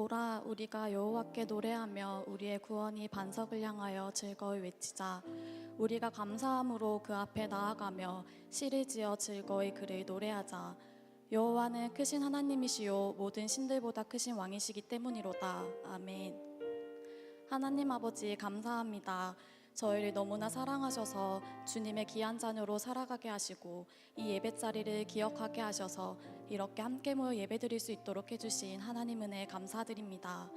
보라, 우리가 여호와께 노래하며 우리의 구원이 반석을 향하여 즐거이 외치자. 우리가 감사함으로 그 앞에 나아가며 시를 지어 즐거이 그를 노래하자. 여호와는 크신 하나님이시요 모든 신들보다 크신 왕이시기 때문이로다. 아멘. 하나님 아버지, 감사합니다. 저희를 너무나 사랑하셔서 주님의 귀한 자녀로 살아가게 하시고 이 예배 자리를 기억하게 하셔서 이렇게 함께 모여 예배드릴 수 있도록 해주신 하나님 은혜에 감사드립니다.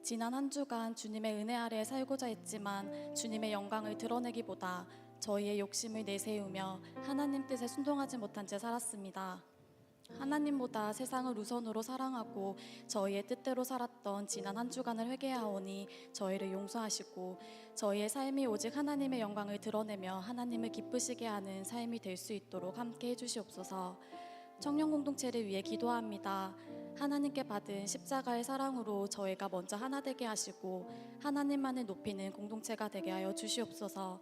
지난 한 주간 주님의 은혜 아래 살고자 했지만 주님의 영광을 드러내기보다 저희의 욕심을 내세우며 하나님 뜻에 순종하지 못한 채 살았습니다. 하나님보다 세상을 우선으로 사랑하고 저희의 뜻대로 살았던 지난 한 주간을 회개하오니 저희를 용서하시고 저희의 삶이 오직 하나님의 영광을 드러내며 하나님을 기쁘시게 하는 삶이 될 수 있도록 함께 해주시옵소서. 청년 공동체를 위해 기도합니다. 하나님께 받은 십자가의 사랑으로 저희가 먼저 하나 되게 하시고 하나님만을 높이는 공동체가 되게 하여 주시옵소서.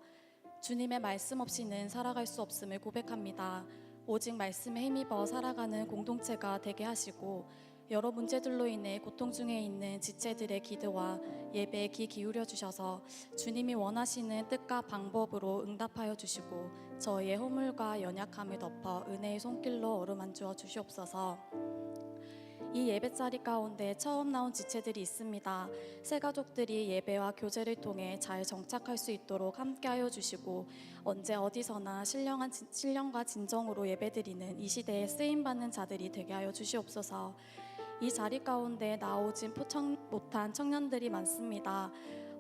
주님의 말씀 없이는 살아갈 수 없음을 고백합니다. 오직 말씀에 힘입어 살아가는 공동체가 되게 하시고 여러 문제들로 인해 고통 중에 있는 지체들의 기도와 예배에 귀 기울여 주셔서 주님이 원하시는 뜻과 방법으로 응답하여 주시고 저희의 허물과 연약함을 덮어 은혜의 손길로 어루만주어 주시옵소서. 이 예배 자리 가운데 처음 나온 지체들이 있습니다. 새 가족들이 예배와 교제를 통해 잘 정착할 수 있도록 함께하여 주시고 언제 어디서나 신령과 진정으로 예배드리는 이 시대에 쓰임받는 자들이 되게 하여 주시옵소서. 이 자리 가운데 나오진 포청 못한 청년들이 많습니다.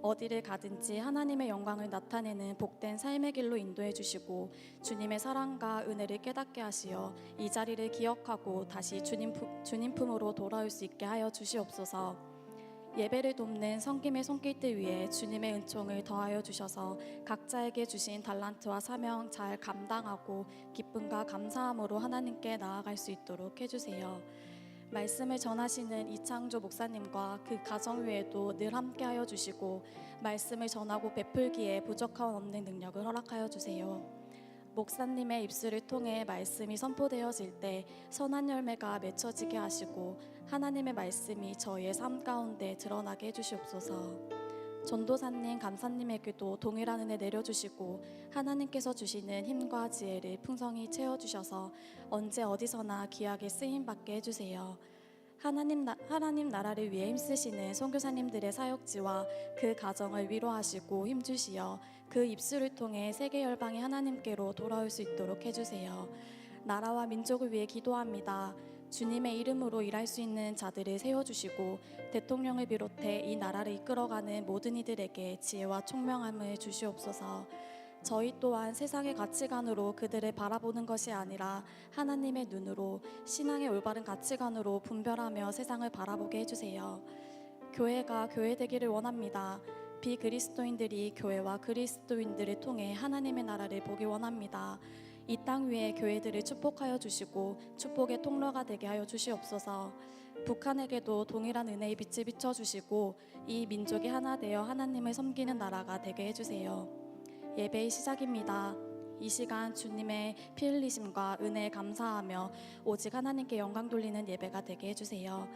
어디를 가든지 하나님의 영광을 나타내는 복된 삶의 길로 인도해 주시고 주님의 사랑과 은혜를 깨닫게 하시어 이 자리를 기억하고 다시 주님 품으로 돌아올 수 있게 하여 주시옵소서. 예배를 돕는 섬김의 손길들 위에 주님의 은총을 더하여 주셔서 각자에게 주신 달란트와 사명 잘 감당하고 기쁨과 감사함으로 하나님께 나아갈 수 있도록 해주세요. 말씀을 전하시는 이창조 목사님과 그 가정 외에도 늘 함께하여 주시고 말씀을 전하고 베풀기에 부족함 없는 능력을 허락하여 주세요. 목사님의 입술을 통해 말씀이 선포되어질 때 선한 열매가 맺혀지게 하시고 하나님의 말씀이 저희의 삶 가운데 드러나게 해주시옵소서. 전도사님, 감사님에게도 동일한 은혜 내려주시고 하나님께서 주시는 힘과 지혜를 풍성히 채워주셔서 언제 어디서나 귀하게 쓰임받게 해주세요. 하나님 나라를 위해 힘쓰시는 선교사님들의 사역지와 그 가정을 위로하시고 힘주시어 그 입술을 통해 세계 열방이 하나님께로 돌아올 수 있도록 해주세요. 나라와 민족을 위해 기도합니다. 주님의 이름으로 일할 수 있는 자들을 세워주시고 대통령을 비롯해 이 나라를 이끌어가는 모든 이들에게 지혜와 총명함을 주시옵소서. 저희 또한 세상의 가치관으로 그들을 바라보는 것이 아니라 하나님의 눈으로 신앙의 올바른 가치관으로 분별하며 세상을 바라보게 해주세요. 교회가 교회되기를 원합니다. 비그리스도인들이 교회와 그리스도인들을 통해 하나님의 나라를 보기 원합니다. 이 땅 위에 교회들을 축복하여 주시고 축복의 통로가 되게 하여 주시옵소서. 북한에게도 동일한 은혜의 빛을 비춰주시고 이 민족이 하나 되어 하나님을 섬기는 나라가 되게 해주세요. 예배의 시작입니다. 이 시간 주님의 피 흘리심과 은혜에 감사하며 오직 하나님께 영광 돌리는 예배가 되게 해주세요.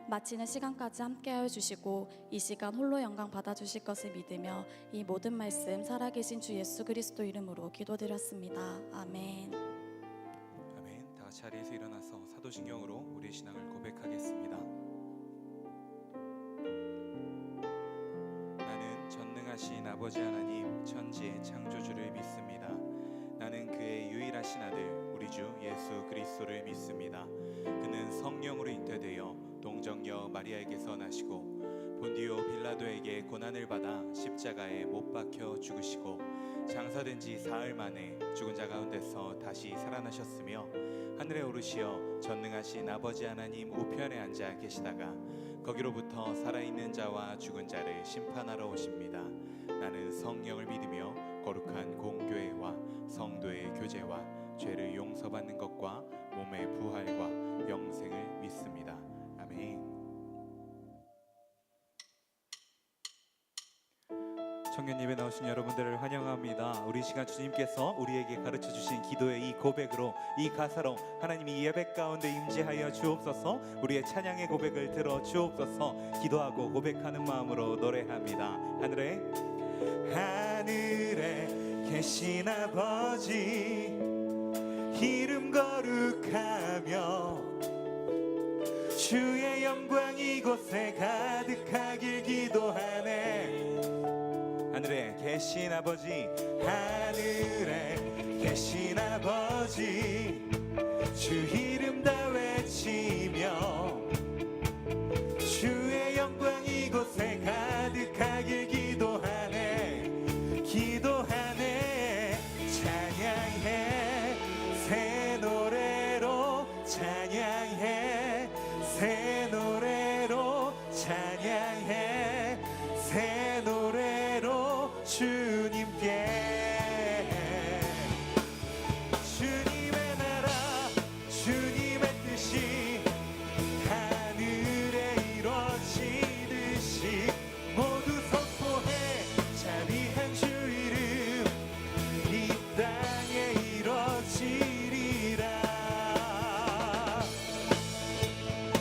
마치는 시간까지 함께하여 주시고 이 시간 홀로 영광 받아주실 것을 믿으며 이 모든 말씀 살아계신 주 예수 그리스도 이름으로 기도드렸습니다. 아멘. 아멘. 다 같이 자리에서 일어나서 사도신경으로 우리의 신앙을 고백하겠습니다. 나는 전능하신 아버지 하나님 천지의 창조주를 믿습니다. 나는 그의 유일하신 아들 우리 주 예수 그리스도를 믿습니다. 그는 성령으로 잉태되어 동정녀 마리아에게서 나시고 본디오 빌라도에게 고난을 받아 십자가에 못 박혀 죽으시고 장사된 지 사흘 만에 죽은 자 가운데서 다시 살아나셨으며 하늘에 오르시어 전능하신 아버지 하나님 우편에 앉아 계시다가 거기로부터 살아있는 자와 죽은 자를 심판하러 오십니다. 나는 성령을 믿으며 거룩한 공교회와 성도의 교제와 죄를 용서받는 것과 몸의 부활과 영생을 믿습니다. 아멘. 청년 예배 나오신 여러분들을 환영합니다. 우리 시간 주님께서 우리에게 가르쳐 주신 기도의 이 고백으로, 이 가사로 하나님이 예배 가운데 임재하여 주옵소서. 우리의 찬양의 고백을 들어 주옵소서. 기도하고 고백하는 마음으로 노래합니다. 하늘에 계신 아버지, 이름 거룩하며 주의 영광 이곳에 가득하길 기도하네. 하늘에 계신 아버지, 하늘에 계신 아버지, 주 이름 다 외치며 주의 영광 이곳에 가득하길 기도하네. 기도하네. 찬양해 새 노래로, 찬양해 새 노래로, 찬양해 새 노래로 주님께. 주님의 나라, 주님의 뜻이 하늘에 이루어지듯이 모두 선포해. 자비한 주 이름 이 땅에 이루어지리라.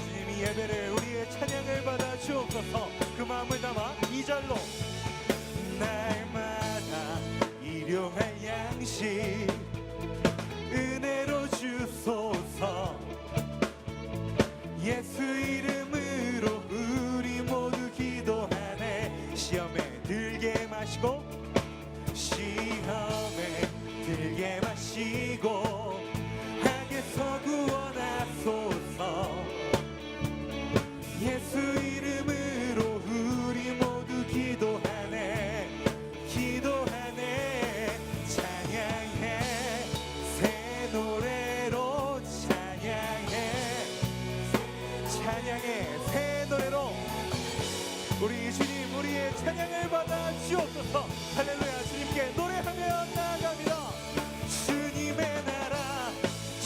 주님이 예배를, 우리의 찬양을 받아 주옵소서. 그 마음을 담아 2절로 날마다 일용할 양식 은혜로 주소서. 예수 이름으로 우리 모두 기도하네. 시험에 들게 마시고, 시험에 들게 마시고 악에서 구원하소서. 예수 이름으로 우리 모두 기도하네. 기도하네. 찬양해 새 노래로, 찬양해 찬양해 새 노래로. 우리 주님, 우리의 찬양을 받아 주옵소서. 할렐루야. 주님께 노래하며 나아갑니다. 주님의 나라,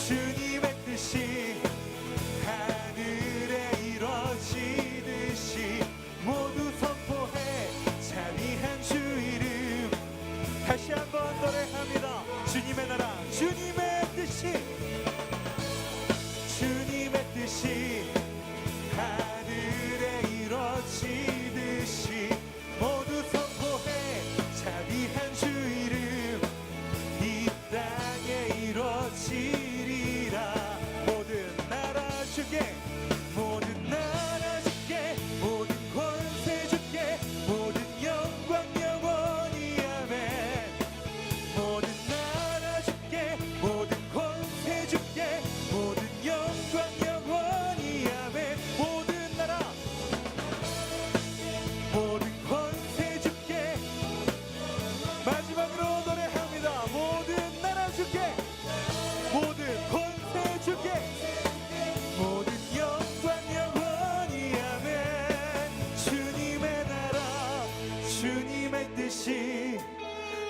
주님의 뜻이 하늘에 이루어지듯이 모두 선포해. 자비한 주 이름. 다시 한번 노래합니다. 주님의 나라, 주님의 뜻이, 주님의 뜻이 하늘에 이루어지듯이 모두 선포해. 자비한 주 이름 이 땅에 이루어지리라. 모든 나라 주께, 모든 나라 주께, 모든 권세 주께, 모든 영광 영원히 아멘. 모든 나라 주께, 모든 권세 주께, 모든 영광 영원히 아멘. 모든 나라, 모든 권세 주께. 마지막으로 노래합니다. 모든 나라 주께, 모든 권세 주께, 모든 영광 영원히 아멘. 주님의 나라, 주님의 뜻이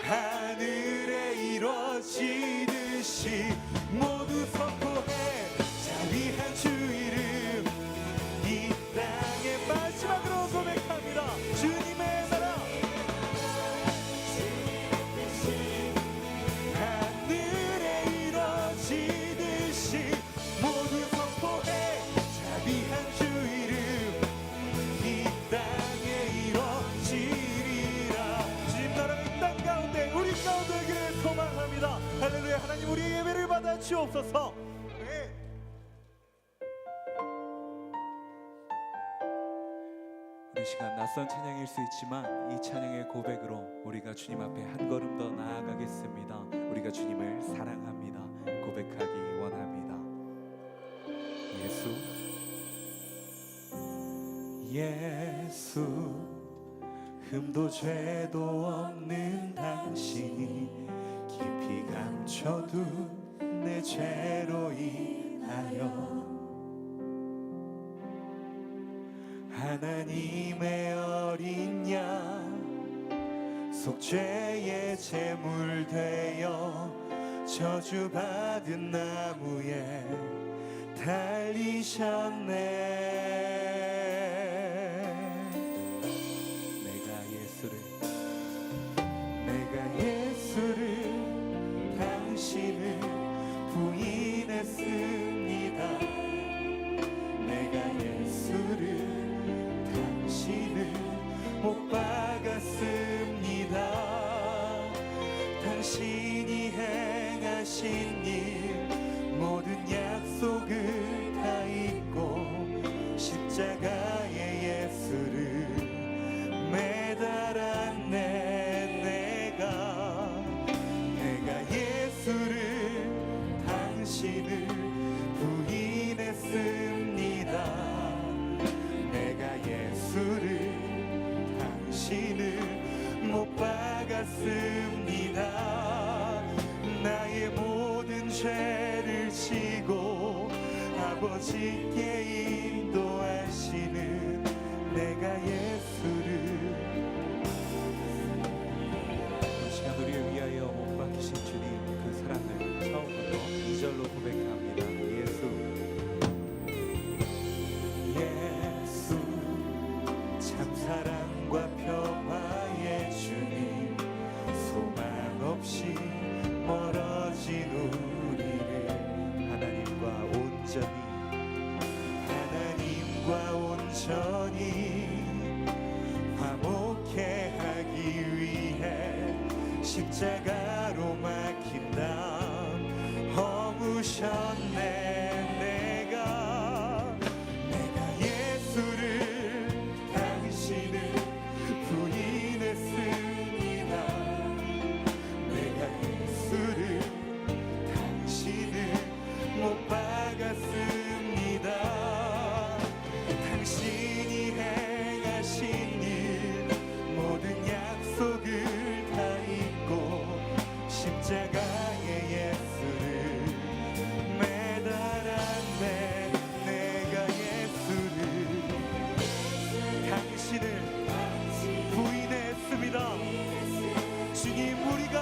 하늘에 이루어지듯이 모두 선포해. 자비한 주 이름 이 땅에. 마지막으로 고백합니다. 주님의 나라, 하늘에 이루어지듯이 모두 선포해. 자비한 주 이름 이 땅에 이루어지리라. 주님 나라가 이 땅 가운데, 우리 가운데 오기를 소망합니다. 할렐루야. 하나님, 우리의 예배를 받아 주옵소서. 네. 우리 시간 낯선 찬양일 수 있지만 이 찬양의 고백으로 우리가 주님 앞에 한 걸음 더 나아가겠습니다. 우리가 주님을 사랑합니다. 고백하기 원합니다. 예수, 예수, 흠도 죄도 없는 당신이 깊이 감춰둔 내 죄로 인하여 하나님의 어린 양 속죄의 제물 되어 저주받은 나무에 달리셨네. 내가 예수를 왔습니다. 나의 모든 죄를 지고 아버지께 인도하시는 내가 예수를. 이 시간 우리를 위하여 못 박히신 주님, 그 사랑을 처음부터 2절로 고백합니다. 예수 참 사랑과 평화의 주님, 소망 없이 멀어진 우리를 하나님과 온전히 화목해 하기 위해 십자가로 막힌 담 허무셨네. 내가 예수를 당신을 부인했습니다. 내가 예수를 당신을 못 박았습니다. 당신이 행하신 일 모든 약속을 다 잊고 십자가에 예수를 매달았네. 내가 예수를 당신을 부인했습니다. 주님, 우리가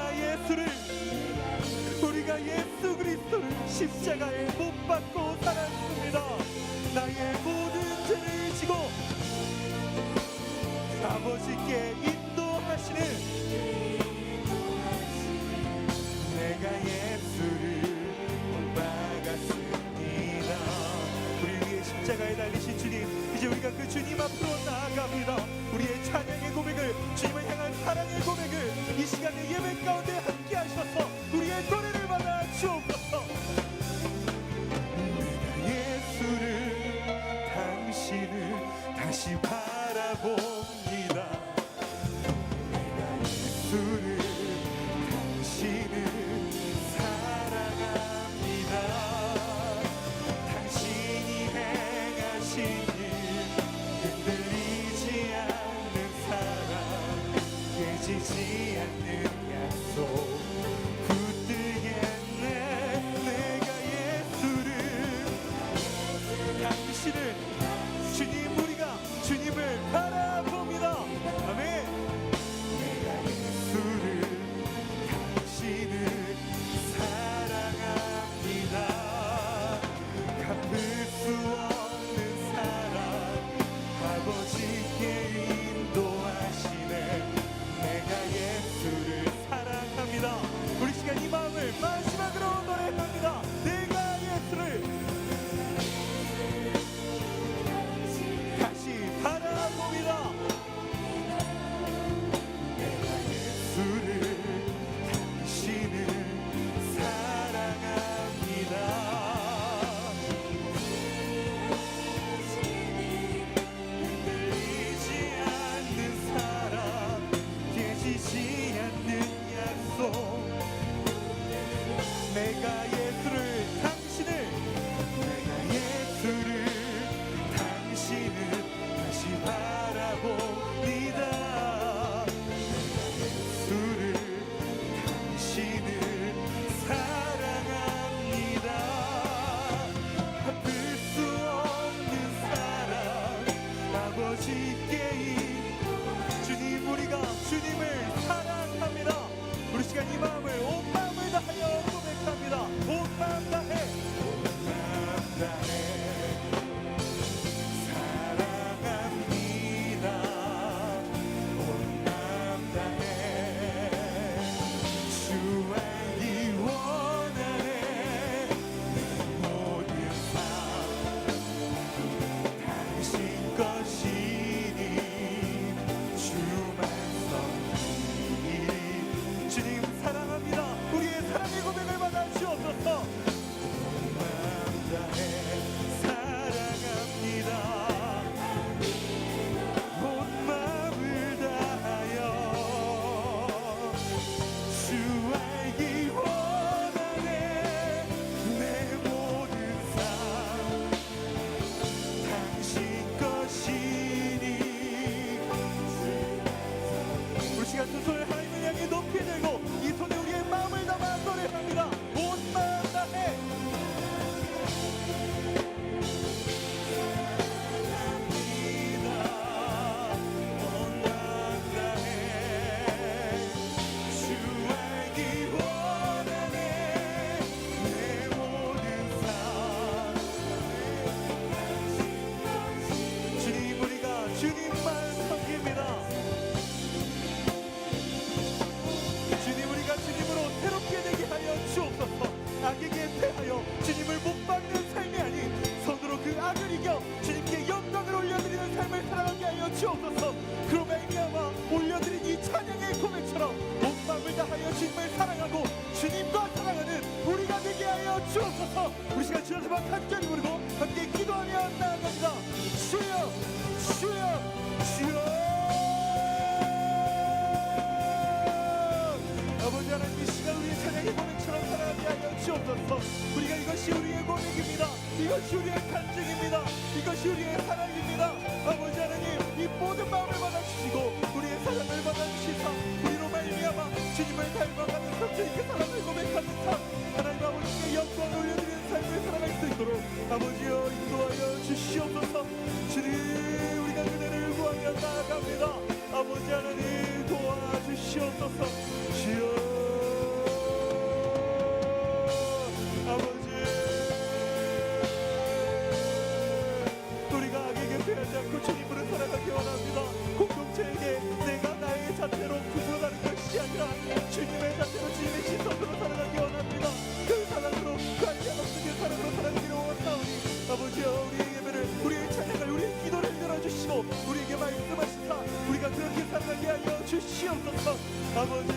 예수 그리스도를 십자가에 못 박고 살았습니다. 나의 모든 죄를 지고 아버지께 인도하시는 내가 예수를 못 박았습니다. 우리 위해 십자가에 달리신 주님, 이제 우리가 그 주님 앞으로 나아갑니다. 우리의 찬양의 고백을, 주님을 향한 사랑의 고백을 이 시간에 예배 가운데 함께 하셔서 우리의 노래를 받아 주옵소서. 내가 예수를 당신을 다시 바라봅니다. 내가 예수를 당신을 사랑합니다. 당신이 행하신 일 흔들리지 않는 사랑, 깨지지 않는 약속 붙들겠네. 내가 예수를 당신을, 주님, 우리가 주님을 바라봅니다. 아멘. 내가 예수를 당신을 사랑합니다. 갚을 수 없는 사랑, 아버지께 인도하시네. 내가 예수를 사랑합니다. 우리 시간 이 마음을 마지막으로 노래합니다. 내가 예수를 다시 바라봅니다. 내가 예수를 당신을 사랑합니다. 흔들리지 않는 사랑, 깨지지 않는 약속. 내가 예수를 당신을 다시 바라봅니다. 내가 예수를 당신을 사랑합니다. 갚을 수 없는 사랑, 아버지께 주님, 우리가 주님을 사랑합니다. 우리 시간 이 마음을 온 마음을 다하여 고백합니다. 앞에서 우리 시간 주여서 간절히 부르고 함께 기도하며 나아갑니다. 주여 주여 주여. 아버지 하나님, 이 시간 우리의 찬양의 고백처럼 살아가게 하여 주옵소서. 우리가 이것이 우리의 고백입니다. 이것이 우리의 간증입니다. 이것이 우리의 사랑입니다. 아버지 하나님, 이 모든 마음을 받아주시고 우리의 사랑을 받아주시사 우리로 말미암아 주님을 닮아가면서 주님께 사랑을 고백하는 삶, 하나님 아버지께 영광을 올려드리는 삶을 살아갈 수 있도록 아버지여 인도하여 주시옵소서. 주님, 우리가 그대를 구하며 나아갑니다. 아버지 하나님 도와주시옵소서. 주여 아버지, 우리가 악에게 패하지 않고 주님으로 살아가기 원합니다. 공동체에게 내가 나의 자태로 구분하는 것이 아니라 주님의 자태로 주님의 시선으로 살아가기 원합니다. 그 사랑으로, 그 알량 없는 그 사랑으로 살아가기를 원하오니 아버지여, 우리의 예배를, 우리의 찬양을, 우리의 기도를 열어주시고 우리에게 말씀하시사 우리가 그렇게 살아가게 하여 주시옵소서. 아버지,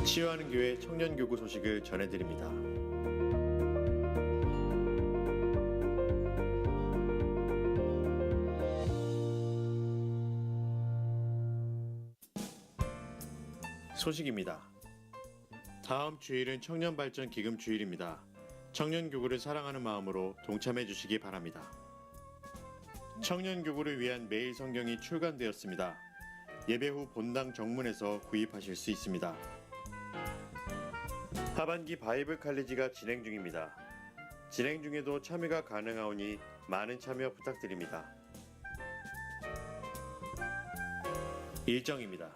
치유하는 교회 청년교구 소식을 전해드립니다. 소식입니다. 다음 주일은 청년발전 기금 주일입니다. 청년교구를 사랑하는 마음으로 동참해 주시기 바랍니다. 청년교구를 위한 매일 성경이 출간되었습니다. 예배 후 본당 정문에서 구입하실 수 있습니다. 하반기 바이블 칼리지가 진행 중입니다. 진행 중에도 참여가 가능하오니 많은 참여 부탁드립니다. 일정입니다.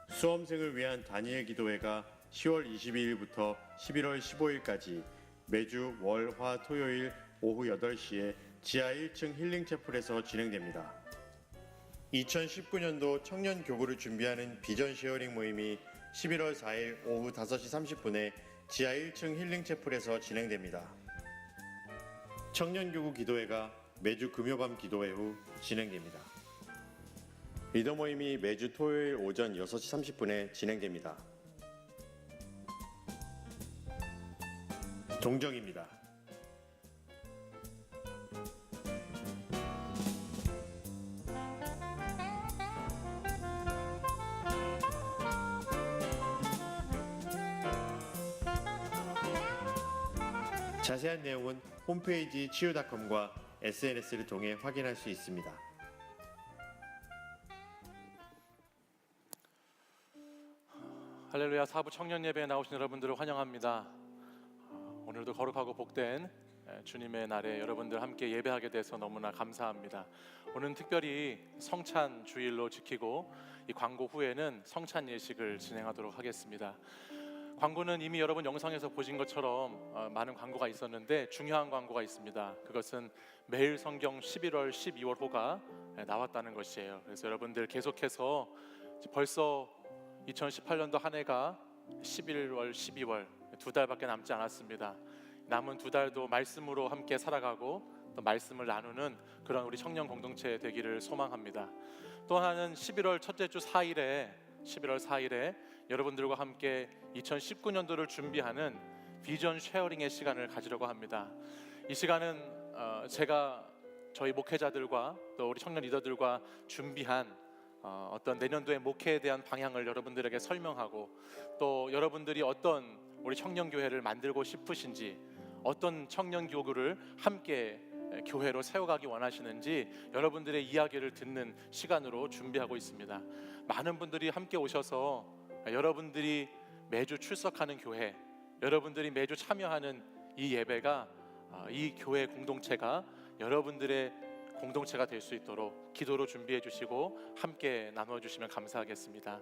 수험생을 위한 다니엘 기도회가 10월 22일부터 11월 15일까지 매주 월, 화, 토요일 오후 8시에 지하 1층 힐링채플에서 진행됩니다. 2019년도 청년 교구를 준비하는 비전 쉐어링 모임이 11월 4일 오후 5시 30분에 지하 1층 힐링채플에서 진행됩니다. 청년 교구 기도회가 매주 금요밤 기도회 후 진행됩니다. 리더 모임이 매주 토요일 오전 6시 30분에 진행됩니다. 동정입니다. 자세한 내용은 홈페이지 치유닷컴과 SNS를 통해 확인할 수 있습니다. 할렐루야. 사부 청년 예배에 나오신 여러분들을 환영합니다. 오늘도 거룩하고 복된 주님의 날에 여러분들 함께 예배하게 돼서 너무나 감사합니다. 오늘은 특별히 성찬 주일로 지키고 이 광고 후에는 성찬 예식을 진행하도록 하겠습니다. 광고는 이미 여러분 영상에서 보신 것처럼 많은 광고가 있었는데 중요한 광고가 있습니다. 그것은 매일 성경 11월 12월 호가 나왔다는 것이에요. 그래서 여러분들 계속해서 벌써 2018년도 한 해가 11월 12월 두 달밖에 남지 않았습니다. 남은 두 달도 말씀으로 함께 살아가고 또 말씀을 나누는 그런 우리 청년 공동체 되기를 소망합니다. 또 하나는 11월 첫째 주 11월 4일에 여러분들과 함께 2019년도를 준비하는 비전 쉐어링의 시간을 가지려고 합니다. 이 시간은 제가 저희 목회자들과 또 우리 청년 리더들과 준비한 어떤 내년도의 목회에 대한 방향을 여러분들에게 설명하고 또 여러분들이 어떤 우리 청년교회를 만들고 싶으신지 어떤 청년교구를 함께 교회로 세워가기 원하시는지 여러분들의 이야기를 듣는 시간으로 준비하고 있습니다. 많은 분들이 함께 오셔서 여러분들이 매주 출석하는 교회, 여러분들이 매주 참여하는 이 예배가 이 교회 공동체가 여러분들의 공동체가 될 수 있도록 기도로 준비해 주시고 함께 나누어 주시면 감사하겠습니다.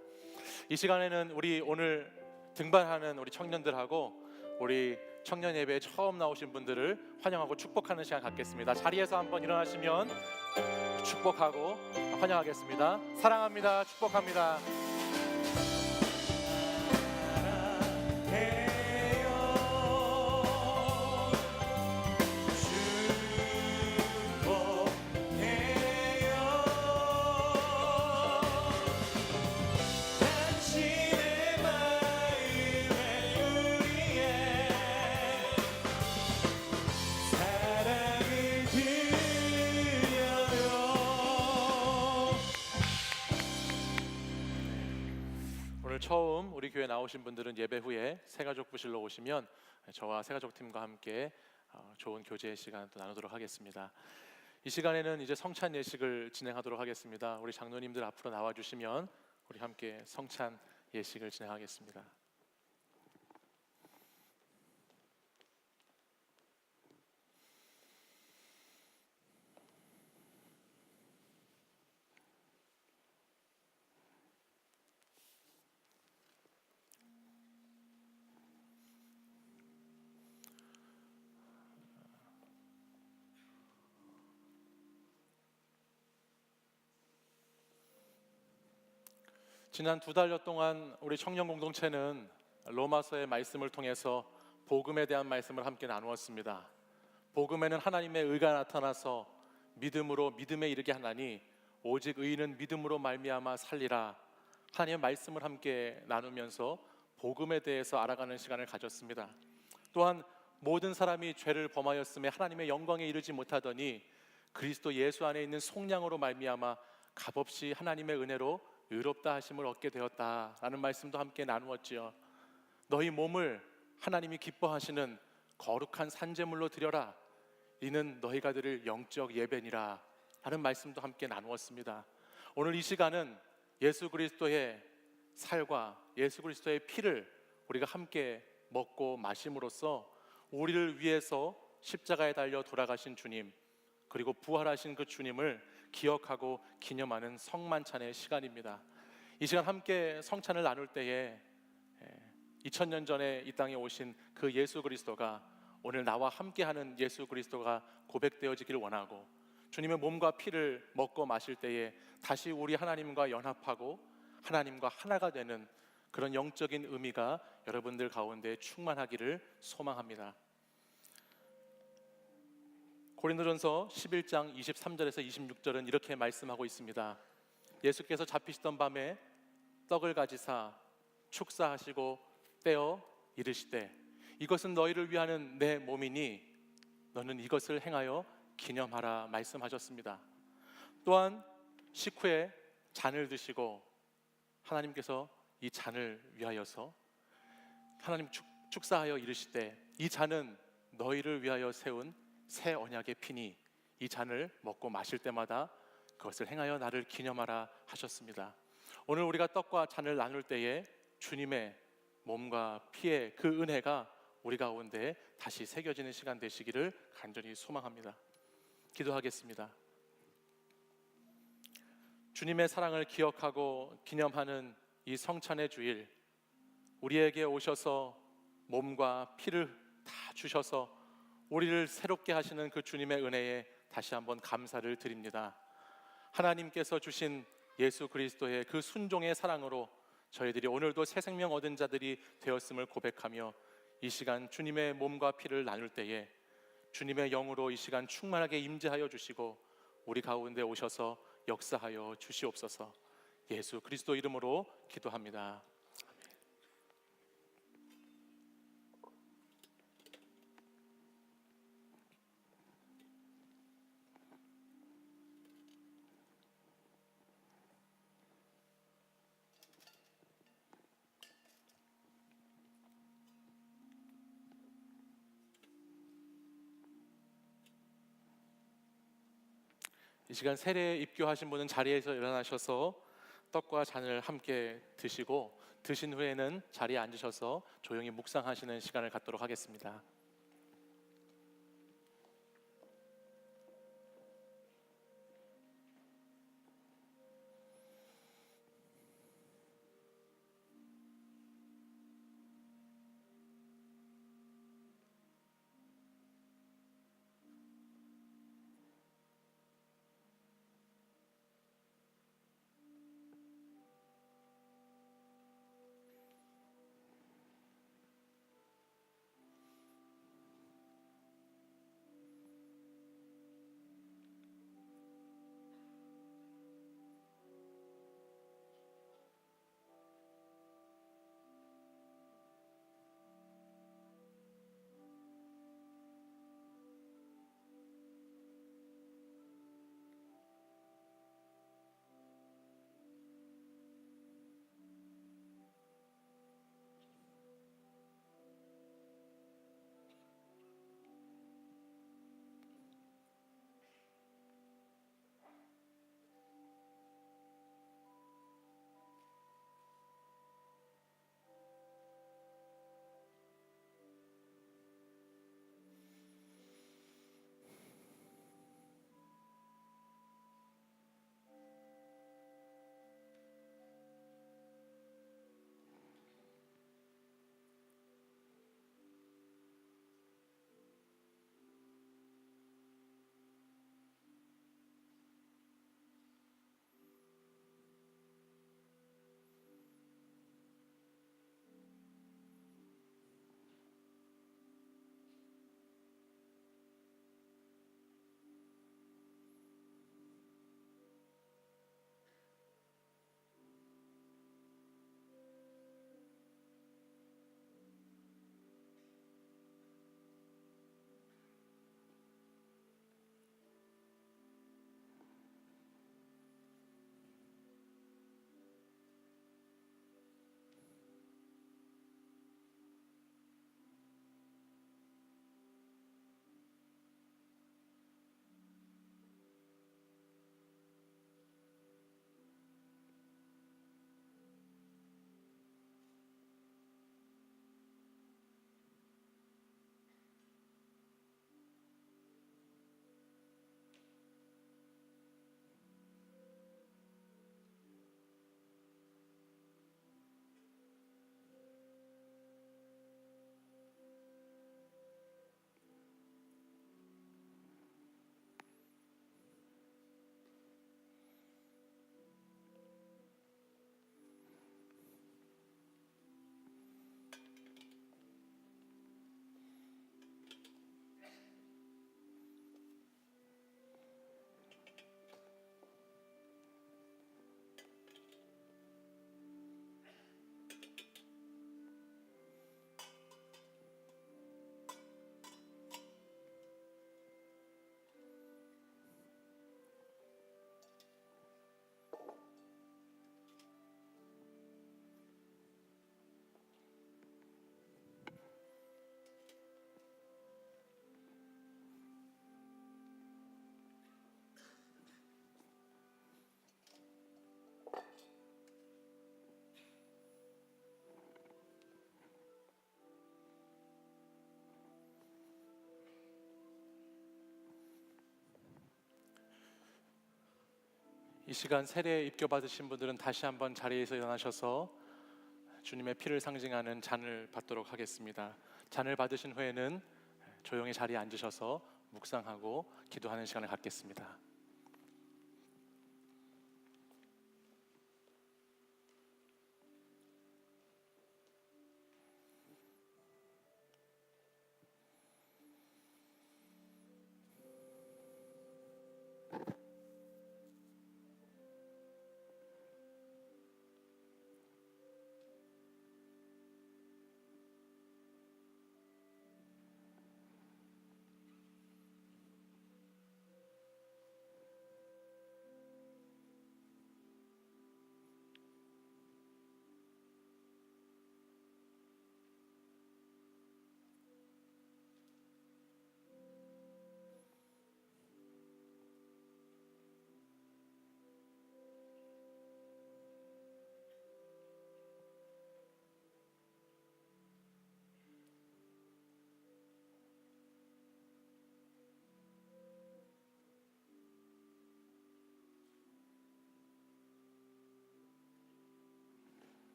이 시간에는 우리 오늘 등반하는 우리 청년들하고 우리 청년 예배에 처음 나오신 분들을 환영하고 축복하는 시간 갖겠습니다. 자리에서 한번 일어나시면 축복하고 환영하겠습니다. 사랑합니다. 축복합니다. 처음 우리 교회 나오신 분들은 예배 후에 새가족 부실로 오시면 저와 새가족 팀과 함께 좋은 교제 시간 또 나누도록 하겠습니다. 이 시간에는 이제 성찬 예식을 진행하도록 하겠습니다. 우리 장로님들 앞으로 나와 주시면 우리 함께 성찬 예식을 진행하겠습니다. 지난 두 달여 동안 우리 청년 공동체는 로마서의 말씀을 통해서 복음에 대한 말씀을 함께 나누었습니다. 복음에는 하나님의 의가 나타나서 믿음으로 믿음에 이르게 하나니 오직 의인은 믿음으로 말미암아 살리라. 하나님의 말씀을 함께 나누면서 복음에 대해서 알아가는 시간을 가졌습니다. 또한 모든 사람이 죄를 범하였음에 하나님의 영광에 이르지 못하더니 그리스도 예수 안에 있는 속량으로 말미암아 값없이 하나님의 은혜로 의롭다 하심을 얻게 되었다라는 말씀도 함께 나누었지요. 너희 몸을 하나님이 기뻐하시는 거룩한 산제물로 드려라. 이는 너희가 드릴 영적 예배니라 하는 말씀도 함께 나누었습니다. 오늘 이 시간은 예수 그리스도의 살과 예수 그리스도의 피를 우리가 함께 먹고 마심으로써 우리를 위해서 십자가에 달려 돌아가신 주님, 그리고 부활하신 그 주님을 기억하고 기념하는 성만찬의 시간입니다. 이 시간 함께 성찬을 나눌 때에 2000년 전에 이 땅에 오신 그 예수 그리스도가 오늘 나와 함께하는 예수 그리스도가 고백되어지기를 원하고, 주님의 몸과 피를 먹고 마실 때에 다시 우리 하나님과 연합하고 하나님과 하나가 되는 그런 영적인 의미가 여러분들 가운데 충만하기를 소망합니다. 고린도전서 11장 23절에서 26절은 이렇게 말씀하고 있습니다. 예수께서 잡히시던 밤에 떡을 가지사 축사하시고 떼어 이르시되 이것은 너희를 위하는 내 몸이니 너는 이것을 행하여 기념하라 말씀하셨습니다. 또한 식후에 잔을 드시고 하나님께서 이 잔을 위하여서 하나님 축사하여 이르시되 이 잔은 너희를 위하여 세운 새 언약의 피니 이 잔을 먹고 마실 때마다 그것을 행하여 나를 기념하라 하셨습니다. 오늘 우리가 떡과 잔을 나눌 때에 주님의 몸과 피의 그 은혜가 우리 가운데 다시 새겨지는 시간 되시기를 간절히 소망합니다. 기도하겠습니다. 주님의 사랑을 기억하고 기념하는 이 성찬의 주일, 우리에게 오셔서 몸과 피를 다 주셔서 우리를 새롭게 하시는 그 주님의 은혜에 다시 한번 감사를 드립니다. 하나님께서 주신 예수 그리스도의 그 순종의 사랑으로 저희들이 오늘도 새 생명 얻은 자들이 되었음을 고백하며 이 시간 주님의 몸과 피를 나눌 때에 주님의 영으로 이 시간 충만하게 임재하여 주시고 우리 가운데 오셔서 역사하여 주시옵소서. 예수 그리스도 이름으로 기도합니다. 이 시간 세례 입교하신 분은 자리에서 일어나셔서 떡과 잔을 함께 드시고 드신 후에는 자리에 앉으셔서 조용히 묵상하시는 시간을 갖도록 하겠습니다. 이 시간 세례 입교 받으신 분들은 다시 한번 자리에서 일어나셔서 주님의 피를 상징하는 잔을 받도록 하겠습니다. 잔을 받으신 후에는 조용히 자리에 앉으셔서 묵상하고 기도하는 시간을 갖겠습니다.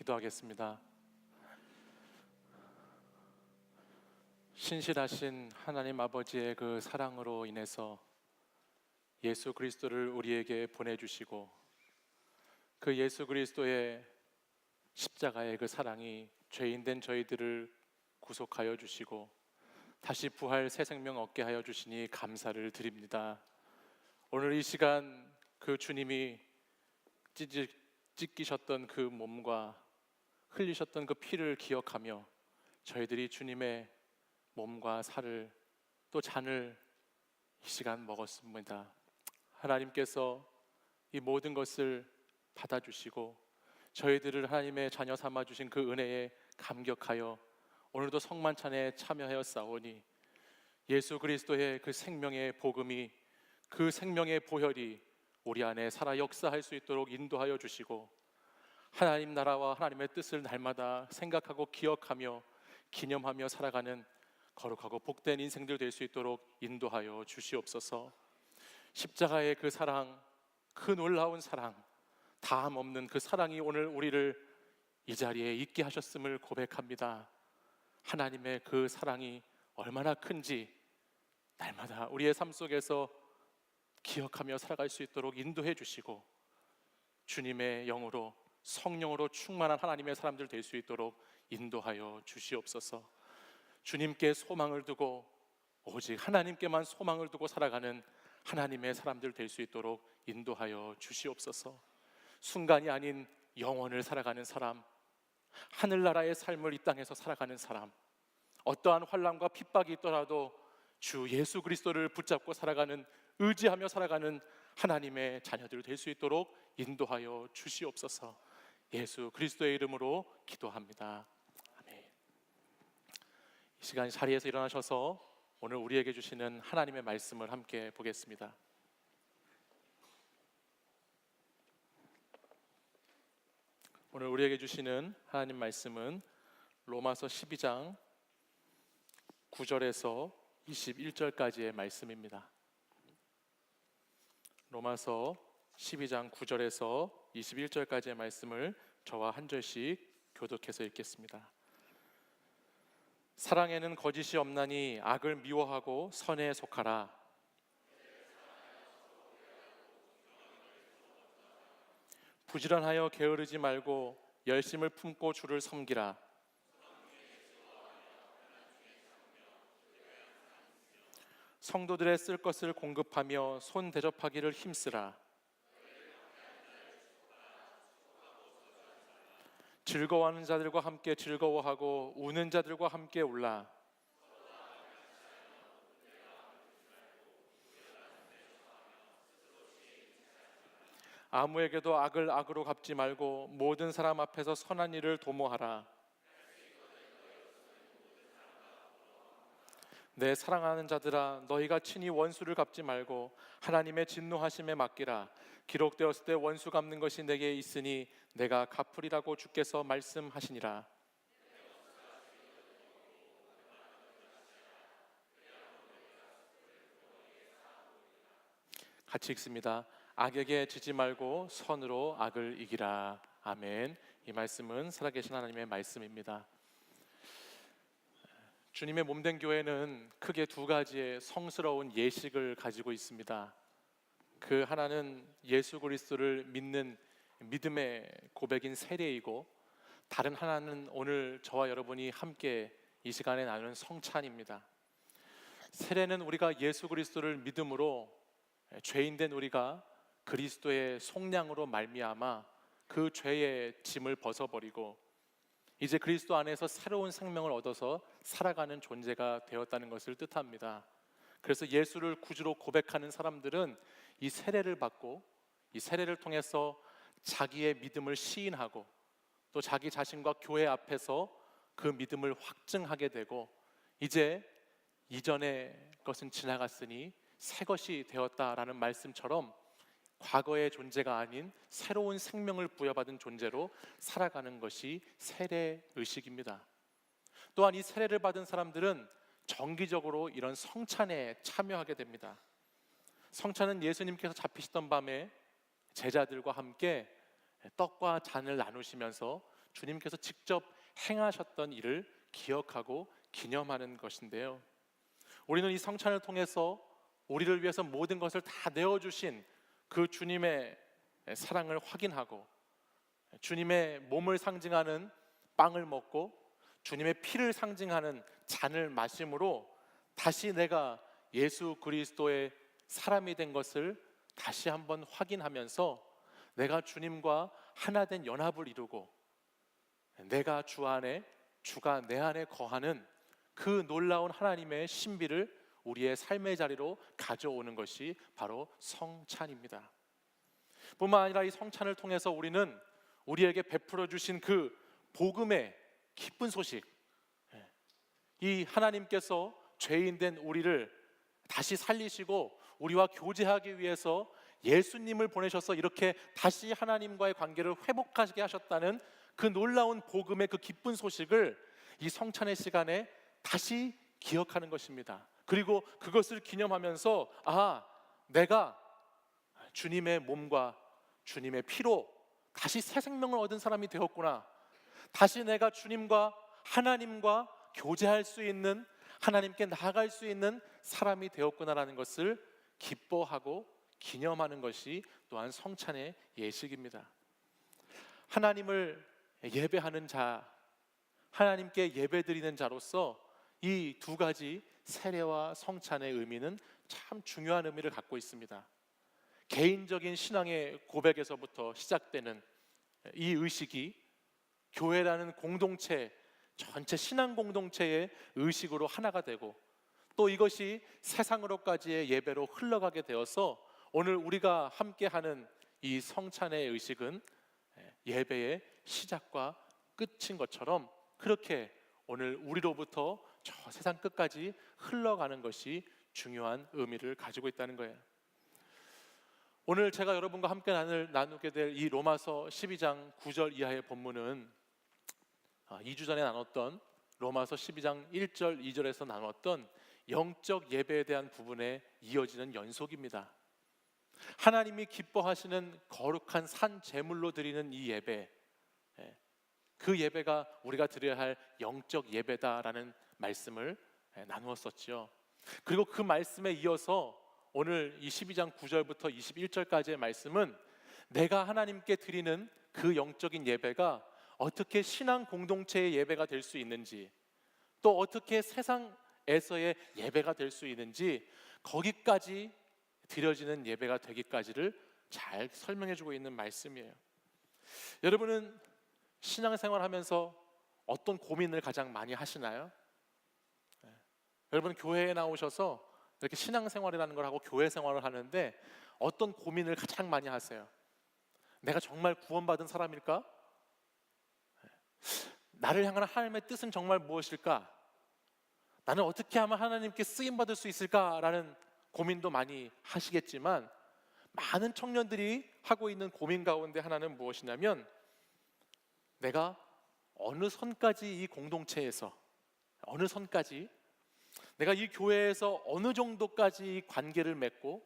기도하겠습니다. 신실하신 하나님 아버지의 그 사랑으로 인해서 예수 그리스도를 우리에게 보내주시고 그 예수 그리스도의 십자가의 그 사랑이 죄인된 저희들을 구속하여 주시고 다시 부활 새 생명 얻게 하여 주시니 감사를 드립니다. 오늘 이 시간 그 주님이 찢기셨던 그 몸과 흘리셨던 그 피를 기억하며 저희들이 주님의 몸과 살을 또 잔을 이 시간 먹었습니다. 하나님께서 이 모든 것을 받아주시고 저희들을 하나님의 자녀 삼아 주신 그 은혜에 감격하여 오늘도 성만찬에 참여하여 싸우니 예수 그리스도의 그 생명의 복음이, 그 생명의 보혈이 우리 안에 살아 역사할 수 있도록 인도하여 주시고 하나님 나라와 하나님의 뜻을 날마다 생각하고 기억하며 기념하며 살아가는 거룩하고 복된 인생들 될 수 있도록 인도하여 주시옵소서. 십자가의 그 사랑, 그 놀라운 사랑, 다함 없는 그 사랑이 오늘 우리를 이 자리에 있게 하셨음을 고백합니다. 하나님의 그 사랑이 얼마나 큰지 날마다 우리의 삶 속에서 기억하며 살아갈 수 있도록 인도해 주시고 주님의 영으로, 성령으로 충만한 하나님의 사람들 될 수 있도록 인도하여 주시옵소서. 주님께 소망을 두고 오직 하나님께만 소망을 두고 살아가는 하나님의 사람들 될 수 있도록 인도하여 주시옵소서. 순간이 아닌 영원을 살아가는 사람, 하늘나라의 삶을 이 땅에서 살아가는 사람, 어떠한 환난과 핍박이 있더라도 주 예수 그리스도를 붙잡고 살아가는, 의지하며 살아가는 하나님의 자녀들 될 수 있도록 인도하여 주시옵소서. 예수 그리스도의 이름으로 기도합니다. 아멘. 이 시간 자리에서 일어나셔서 오늘 우리에게 주시는 하나님의 말씀을 함께 보겠습니다. 오늘 우리에게 주시는 하나님 말씀은 로마서 12장 9절에서 21절까지의 말씀입니다. 로마서 12장 9절에서 21절까지의 말씀을 저와 한 절씩 교독해서 읽겠습니다. 사랑에는 거짓이 없나니 악을 미워하고 선에 속하라. 부지런하여 게으르지 말고 열심을 품고 주를 섬기라. 성도들의 쓸 것을 공급하며 손 대접하기를 힘쓰라. 즐거워하는 자들과 함께 즐거워하고 우는 자들과 함께 울라. 아무에게도 악을 악으로 갚지 말고 모든 사람 앞에서 선한 일을 도모하라. 내 사랑하는 자들아, 너희가 친히 원수를 갚지 말고 하나님의 진노하심에 맡기라. 기록되었을 때 원수 갚는 것이 내게 있으니 내가 갚으리라고 주께서 말씀하시니라. 같이 읽습니다. 악에게 지지 말고 선으로 악을 이기라. 아멘. 이 말씀은 살아계신 하나님의 말씀입니다. 주님의 몸된 교회는 크게 두 가지의 성스러운 예식을 가지고 있습니다. 그 하나는 예수 그리스도를 믿는 믿음의 고백인 세례이고, 다른 하나는 오늘 저와 여러분이 함께 이 시간에 나누는 성찬입니다. 세례는 우리가 예수 그리스도를 믿음으로 죄인된 우리가 그리스도의 속량으로 말미암아 그 죄의 짐을 벗어버리고 이제 그리스도 안에서 새로운 생명을 얻어서 살아가는 존재가 되었다는 것을 뜻합니다. 그래서 예수를 구주로 고백하는 사람들은 이 세례를 받고 이 세례를 통해서 자기의 믿음을 시인하고 또 자기 자신과 교회 앞에서 그 믿음을 확증하게 되고 이제 이전의 것은 지나갔으니 새 것이 되었다라는 말씀처럼 과거의 존재가 아닌 새로운 생명을 부여받은 존재로 살아가는 것이 세례 의식입니다. 또한 이 세례를 받은 사람들은 정기적으로 이런 성찬에 참여하게 됩니다. 성찬은 예수님께서 잡히시던 밤에 제자들과 함께 떡과 잔을 나누시면서 주님께서 직접 행하셨던 일을 기억하고 기념하는 것인데요. 우리는 이 성찬을 통해서 우리를 위해서 모든 것을 다 내어주신 그 주님의 사랑을 확인하고 주님의 몸을 상징하는 빵을 먹고 주님의 피를 상징하는 잔을 마심으로 다시 내가 예수 그리스도의 사람이 된 것을 다시 한번 확인하면서 내가 주님과 하나 된 연합을 이루고 내가 주 안에, 주가 내 안에 거하는 그 놀라운 하나님의 신비를 우리의 삶의 자리로 가져오는 것이 바로 성찬입니다. 뿐만 아니라 이 성찬을 통해서 우리는 우리에게 베풀어 주신 그 복음의 기쁜 소식, 이 하나님께서 죄인된 우리를 다시 살리시고 우리와 교제하기 위해서 예수님을 보내셔서 이렇게 다시 하나님과의 관계를 회복하게 하셨다는 그 놀라운 복음의 그 기쁜 소식을 이 성찬의 시간에 다시 기억하는 것입니다. 그리고 그것을 기념하면서 내가 주님의 몸과 주님의 피로 다시 새 생명을 얻은 사람이 되었구나. 다시 내가 주님과 하나님과 교제할 수 있는, 하나님께 나아갈 수 있는 사람이 되었구나라는 것을 기뻐하고 기념하는 것이 또한 성찬의 예식입니다. 하나님을 예배하는 자, 하나님께 예배드리는 자로서 이 두 가지 세례와 성찬의 의미는 참 중요한 의미를 갖고 있습니다. 개인적인 신앙의 고백에서부터 시작되는 이 의식이 교회라는 공동체, 전체 신앙 공동체의 의식으로 하나가 되고, 또 이것이 세상으로까지의 예배로 흘러가게 되어서 오늘 우리가 함께하는 이 성찬의 의식은 예배의 시작과 끝인 것처럼 그렇게 오늘 우리로부터 저 세상 끝까지 흘러가는 것이 중요한 의미를 가지고 있다는 거예요. 오늘 제가 여러분과 함께 나누게 될 이 로마서 12장 9절 이하의 본문은 2주 전에 나눴던 로마서 12장 1절 2절에서 나눴던 영적 예배에 대한 부분에 이어지는 연속입니다. 하나님이 기뻐하시는 거룩한 산 제물로 드리는 이 예배, 그 예배가 우리가 드려야 할 영적 예배다라는 말씀을 나누었었죠. 그리고 그 말씀에 이어서 오늘 이 12장 9절부터 21절까지의 말씀은 내가 하나님께 드리는 그 영적인 예배가 어떻게 신앙 공동체의 예배가 될 수 있는지, 또 어떻게 세상에서의 예배가 될 수 있는지, 거기까지 드려지는 예배가 되기까지를 잘 설명해주고 있는 말씀이에요. 여러분은 신앙생활 하면서 어떤 고민을 가장 많이 하시나요? 여러분 교회에 나오셔서 이렇게 신앙생활이라는 걸 하고 교회 생활을 하는데 어떤 고민을 가장 많이 하세요? 내가 정말 구원받은 사람일까? 나를 향한 하나님의 뜻은 정말 무엇일까? 나는 어떻게 하면 하나님께 쓰임받을 수 있을까라는 고민도 많이 하시겠지만, 많은 청년들이 하고 있는 고민 가운데 하나는 무엇이냐면, 내가 어느 선까지 이 공동체에서, 어느 선까지 내가 이 교회에서 어느 정도까지 이 관계를 맺고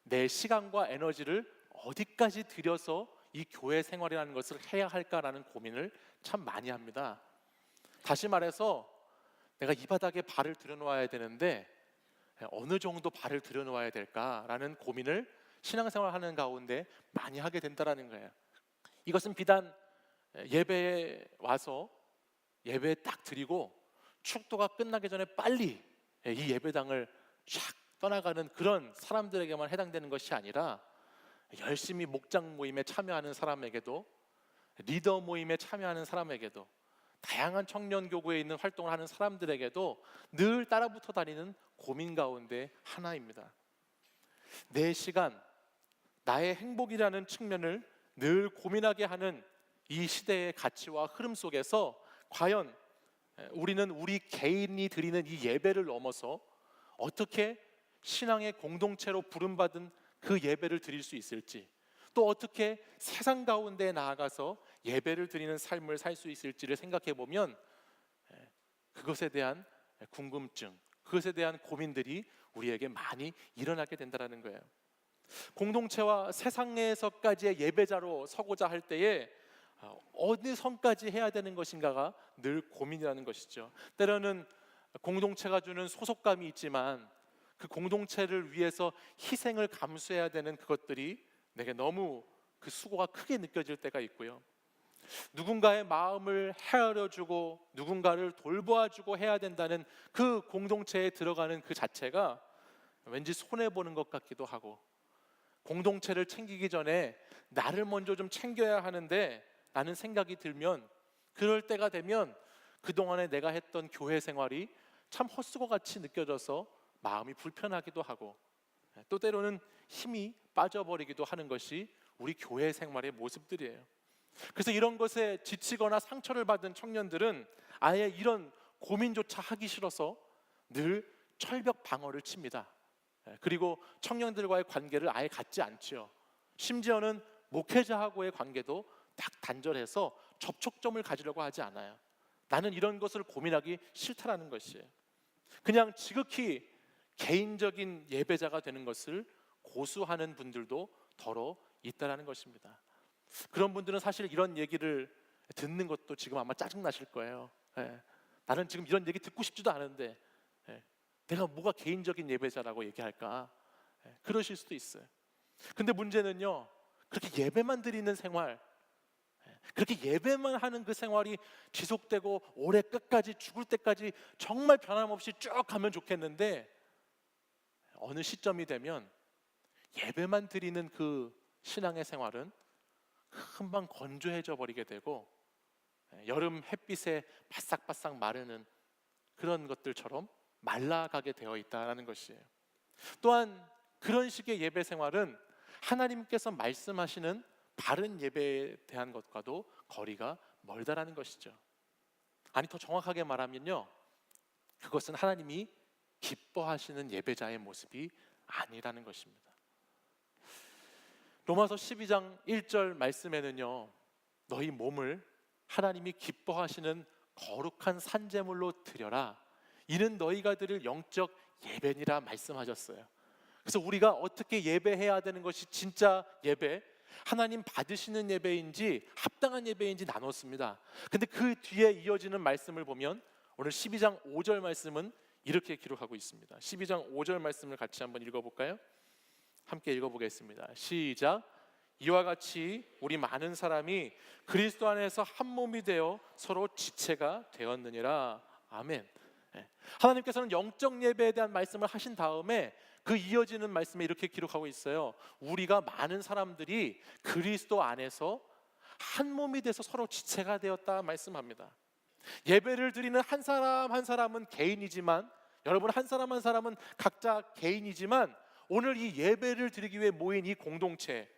내 시간과 에너지를 어디까지 들여서 이 교회 생활이라는 것을 해야 할까라는 고민을 참 많이 합니다. 다시 말해서 내가 이 바닥에 발을 들여놓아야 되는데 어느 정도 발을 들여놓아야 될까라는 고민을 신앙생활 하는 가운데 많이 하게 된다는 거예요. 이것은 비단 예배에 와서 예배 딱 드리고 축도가 끝나기 전에 빨리 이 예배당을 쫙 떠나가는 그런 사람들에게만 해당되는 것이 아니라, 열심히 목장 모임에 참여하는 사람에게도, 리더 모임에 참여하는 사람에게도, 다양한 청년 교구에 있는 활동을 하는 사람들에게도 늘 따라붙어 다니는 고민 가운데 하나입니다. 내 시간, 나의 행복이라는 측면을 늘 고민하게 하는 이 시대의 가치와 흐름 속에서 과연 우리는 우리 개인이 드리는 이 예배를 넘어서 어떻게 신앙의 공동체로 부름받은 그 예배를 드릴 수 있을지, 또 어떻게 세상 가운데 나아가서 예배를 드리는 삶을 살 수 있을지를 생각해 보면 그것에 대한 궁금증, 그것에 대한 고민들이 우리에게 많이 일어나게 된다는 거예요. 공동체와 세상에서까지의 예배자로 서고자 할 때에 어느 선까지 해야 되는 것인가가 늘 고민이라는 것이죠. 때로는 공동체가 주는 소속감이 있지만 그 공동체를 위해서 희생을 감수해야 되는 그것들이 내게 너무 그 수고가 크게 느껴질 때가 있고요. 누군가의 마음을 헤아려주고 누군가를 돌보아주고 해야 된다는 그 공동체에 들어가는 그 자체가 왠지 손해보는 것 같기도 하고, 공동체를 챙기기 전에 나를 먼저 좀 챙겨야 하는데 라는 생각이 들면, 그럴 때가 되면 그동안에 내가 했던 교회 생활이 참 헛수고같이 느껴져서 마음이 불편하기도 하고 또 때로는 힘이 빠져버리기도 하는 것이 우리 교회 생활의 모습들이에요. 그래서 이런 것에 지치거나 상처를 받은 청년들은 아예 이런 고민조차 하기 싫어서 늘 철벽 방어를 칩니다. 그리고 청년들과의 관계를 아예 갖지 않죠. 심지어는 목회자하고의 관계도 딱 단절해서 접촉점을 가지려고 하지 않아요. 나는 이런 것을 고민하기 싫다라는 것이에요. 그냥 지극히 개인적인 예배자가 되는 것을 고수하는 분들도 더러 있다라는 것입니다. 그런 분들은 사실 이런 얘기를 듣는 것도 지금 아마 짜증나실 거예요. 나는 지금 이런 얘기 듣고 싶지도 않은데 내가 뭐가 개인적인 예배자라고 얘기할까? 그러실 수도 있어요. 근데 문제는요, 그렇게 예배만 드리는 생활, 그렇게 예배만 하는 그 생활이 지속되고 올해 끝까지 죽을 때까지 정말 변함없이 쭉 가면 좋겠는데 어느 시점이 되면 예배만 드리는 그 신앙의 생활은 금방 건조해져 버리게 되고 여름 햇빛에 바싹바싹 마르는 그런 것들처럼 말라가게 되어 있다는 것이에요. 또한 그런 식의 예배 생활은 하나님께서 말씀하시는 바른 예배에 대한 것과도 거리가 멀다라는 것이죠. 아니, 더 정확하게 말하면요, 그것은 하나님이 기뻐하시는 예배자의 모습이 아니라는 것입니다. 로마서 12장 1절 말씀에는요, 너희 몸을 하나님이 기뻐하시는 거룩한 산제물로 드려라, 이는 너희가 드릴 영적 예배니라 말씀하셨어요. 그래서 우리가 어떻게 예배해야 되는 것이 진짜 예배, 하나님 받으시는 예배인지 합당한 예배인지 나눴습니다. 근데 그 뒤에 이어지는 말씀을 보면 오늘 12장 5절 말씀은 이렇게 기록하고 있습니다. 12장 5절 말씀을 같이 한번 읽어볼까요? 함께 읽어보겠습니다. 시작. 이와 같이 우리 많은 사람이 그리스도 안에서 한 몸이 되어 서로 지체가 되었느니라. 아멘. 하나님께서는 영적 예배에 대한 말씀을 하신 다음에 그 이어지는 말씀에 이렇게 기록하고 있어요. 우리가 많은 사람들이 그리스도 안에서 한 몸이 돼서 서로 지체가 되었다 말씀합니다. 예배를 드리는 한 사람 한 사람은 개인이지만, 여러분 한 사람 한 사람은 각자 개인이지만, 오늘 이 예배를 드리기 위해 모인 이 공동체,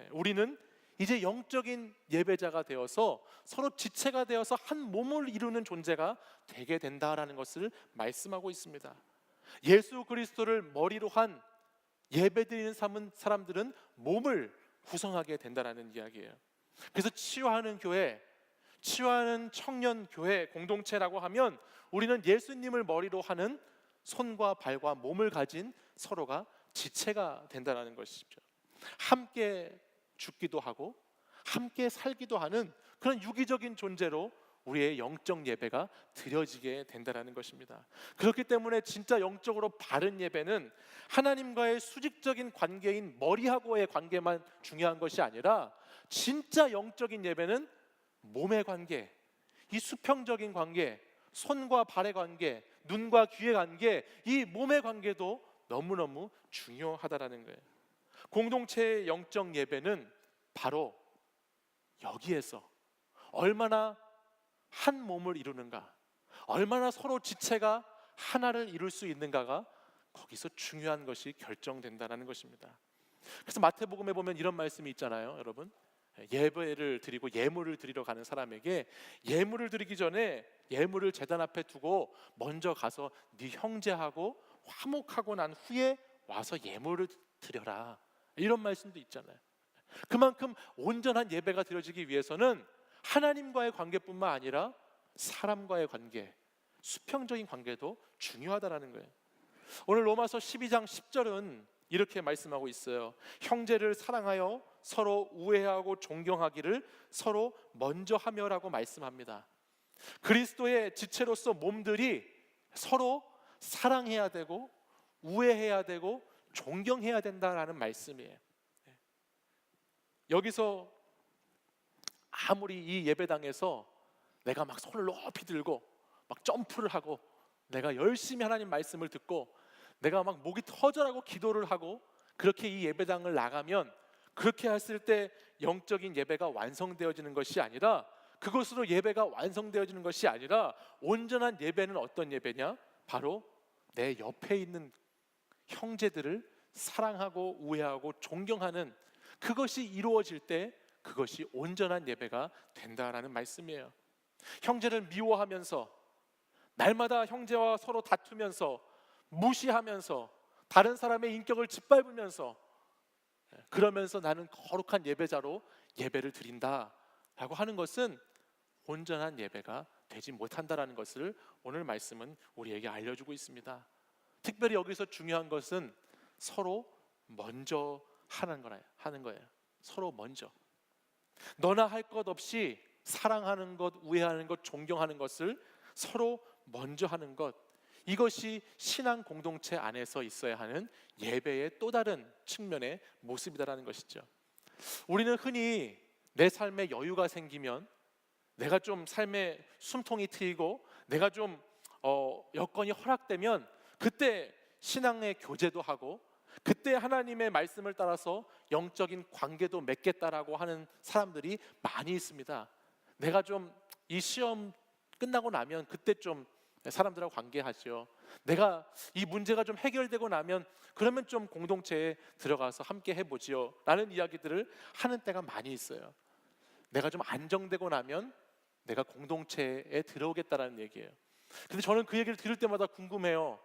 우리는 이제 영적인 예배자가 되어서 서로 지체가 되어서 한 몸을 이루는 존재가 되게 된다라는 것을 말씀하고 있습니다. 예수 그리스도를 머리로 한 예배드리는 사람들은 몸을 구성하게 된다라는 이야기예요. 그래서 치유하는 교회, 치유하는 청년 교회 공동체라고 하면 우리는 예수님을 머리로 하는 손과 발과 몸을 가진 서로가 지체가 된다라는 것이죠. 함께 죽기도 하고 함께 살기도 하는 그런 유기적인 존재로 우리의 영적 예배가 드려지게 된다는 것입니다. 그렇기 때문에 진짜 영적으로 바른 예배는 하나님과의 수직적인 관계인 머리하고의 관계만 중요한 것이 아니라, 진짜 영적인 예배는 몸의 관계, 이 수평적인 관계, 손과 발의 관계, 눈과 귀의 관계, 이 몸의 관계도 너무너무 중요하다라는 거예요. 공동체의 영적 예배는 바로 여기에서 얼마나 한 몸을 이루는가, 얼마나 서로 지체가 하나를 이룰 수 있는가가 거기서 중요한 것이 결정된다는 것입니다. 그래서 마태복음에 보면 이런 말씀이 있잖아요, 여러분. 예배를 드리고 예물을 드리러 가는 사람에게 예물을 드리기 전에 예물을 제단 앞에 두고 먼저 가서 네 형제하고 화목하고 난 후에 와서 예물을 드려라, 이런 말씀도 있잖아요. 그만큼 온전한 예배가 드려지기 위해서는 하나님과의 관계뿐만 아니라 사람과의 관계, 수평적인 관계도 중요하다는 거예요. 오늘 로마서 12장 10절은 이렇게 말씀하고 있어요. 형제를 사랑하여 서로 우애하고 존경하기를 서로 먼저 하며라고 말씀합니다. 그리스도의 지체로서 몸들이 서로 사랑해야 되고 우애해야 되고 존경해야 된다라는 말씀이에요. 여기서 아무리 이 예배당에서 내가 막 손을 높이 들고 막 점프를 하고 내가 열심히 하나님 말씀을 듣고 내가 막 목이 터져라고 기도를 하고 그렇게 이 예배당을 나가면, 그렇게 했을 때 영적인 예배가 완성되어지는 것이 아니라, 그것으로 예배가 완성되어지는 것이 아니라, 온전한 예배는 어떤 예배냐? 바로 내 옆에 있는 형제들을 사랑하고 우애하고 존경하는 그것이 이루어질 때 그것이 온전한 예배가 된다라는 말씀이에요. 형제를 미워하면서 날마다 형제와 서로 다투면서 무시하면서 다른 사람의 인격을 짓밟으면서 그러면서 나는 거룩한 예배자로 예배를 드린다라고 하는 것은 온전한 예배가 되지 못한다라는 것을 오늘 말씀은 우리에게 알려주고 있습니다. 특별히 여기서 중요한 것은 서로 먼저 하는 거예요. 서로 먼저. 너나 할 것 없이 사랑하는 것, 우애하는 것, 존경하는 것을 서로 먼저 하는 것, 이것이 신앙 공동체 안에서 있어야 하는 예배의 또 다른 측면의 모습이다라는 것이죠. 우리는 흔히 내 삶에 여유가 생기면, 내가 좀 삶에 숨통이 트이고 내가 좀 여건이 허락되면 그때 신앙의 교제도 하고 그때 하나님의 말씀을 따라서 영적인 관계도 맺겠다라고 하는 사람들이 많이 있습니다. 내가 좀 이 시험 끝나고 나면 그때 좀 사람들하고 관계하죠. 내가 이 문제가 좀 해결되고 나면 그러면 좀 공동체에 들어가서 함께 해보지요 라는 이야기들을 하는 때가 많이 있어요. 내가 좀 안정되고 나면 내가 공동체에 들어오겠다라는 얘기예요. 근데 저는 그 얘기를 들을 때마다 궁금해요.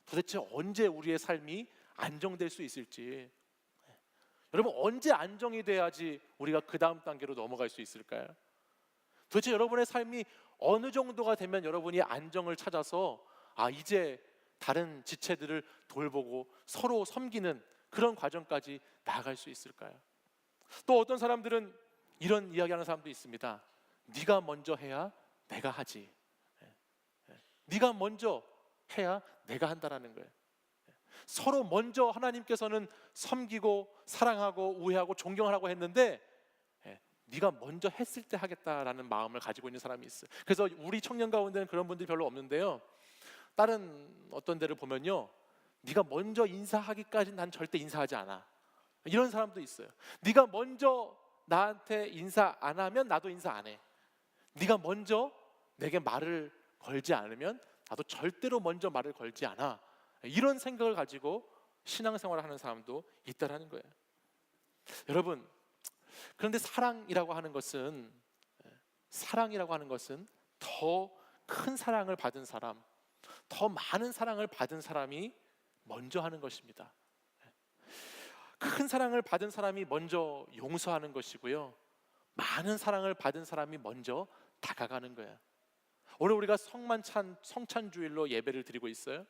도대체 언제 우리의 삶이 안정될 수 있을지. 여러분, 언제 안정이 돼야지 우리가 그 다음 단계로 넘어갈 수 있을까요? 도대체 여러분의 삶이 어느 정도가 되면 여러분이 안정을 찾아서 이제 다른 지체들을 돌보고 서로 섬기는 그런 과정까지 나아갈 수 있을까요? 또 어떤 사람들은 이런 이야기하는 사람도 있습니다. 네가 먼저 해야 내가 하지. 네가 먼저 해야 내가 한다라는 거예요. 서로 먼저 하나님께서는 섬기고 사랑하고 우애하고 존경하라고 했는데 네가 먼저 했을 때 하겠다라는 마음을 가지고 있는 사람이 있어요. 그래서 우리 청년 가운데는 그런 분들이 별로 없는데요. 다른 어떤 데를 보면요, 네가 먼저 인사하기까지 난 절대 인사하지 않아, 이런 사람도 있어요. 네가 먼저 나한테 인사 안 하면 나도 인사 안 해. 네가 먼저 내게 말을 걸지 않으면 나도 절대로 먼저 말을 걸지 않아. 이런 생각을 가지고 신앙생활을 하는 사람도 있다라는 거예요. 여러분, 그런데 사랑이라고 하는 것은 더 큰 사랑을 받은 사람, 더 많은 사랑을 받은 사람이 먼저 하는 것입니다. 큰 사랑을 받은 사람이 먼저 용서하는 것이고요, 많은 사랑을 받은 사람이 먼저 다가가는 거예요. 오늘 우리가 성찬주일로 예배를 드리고 있어요.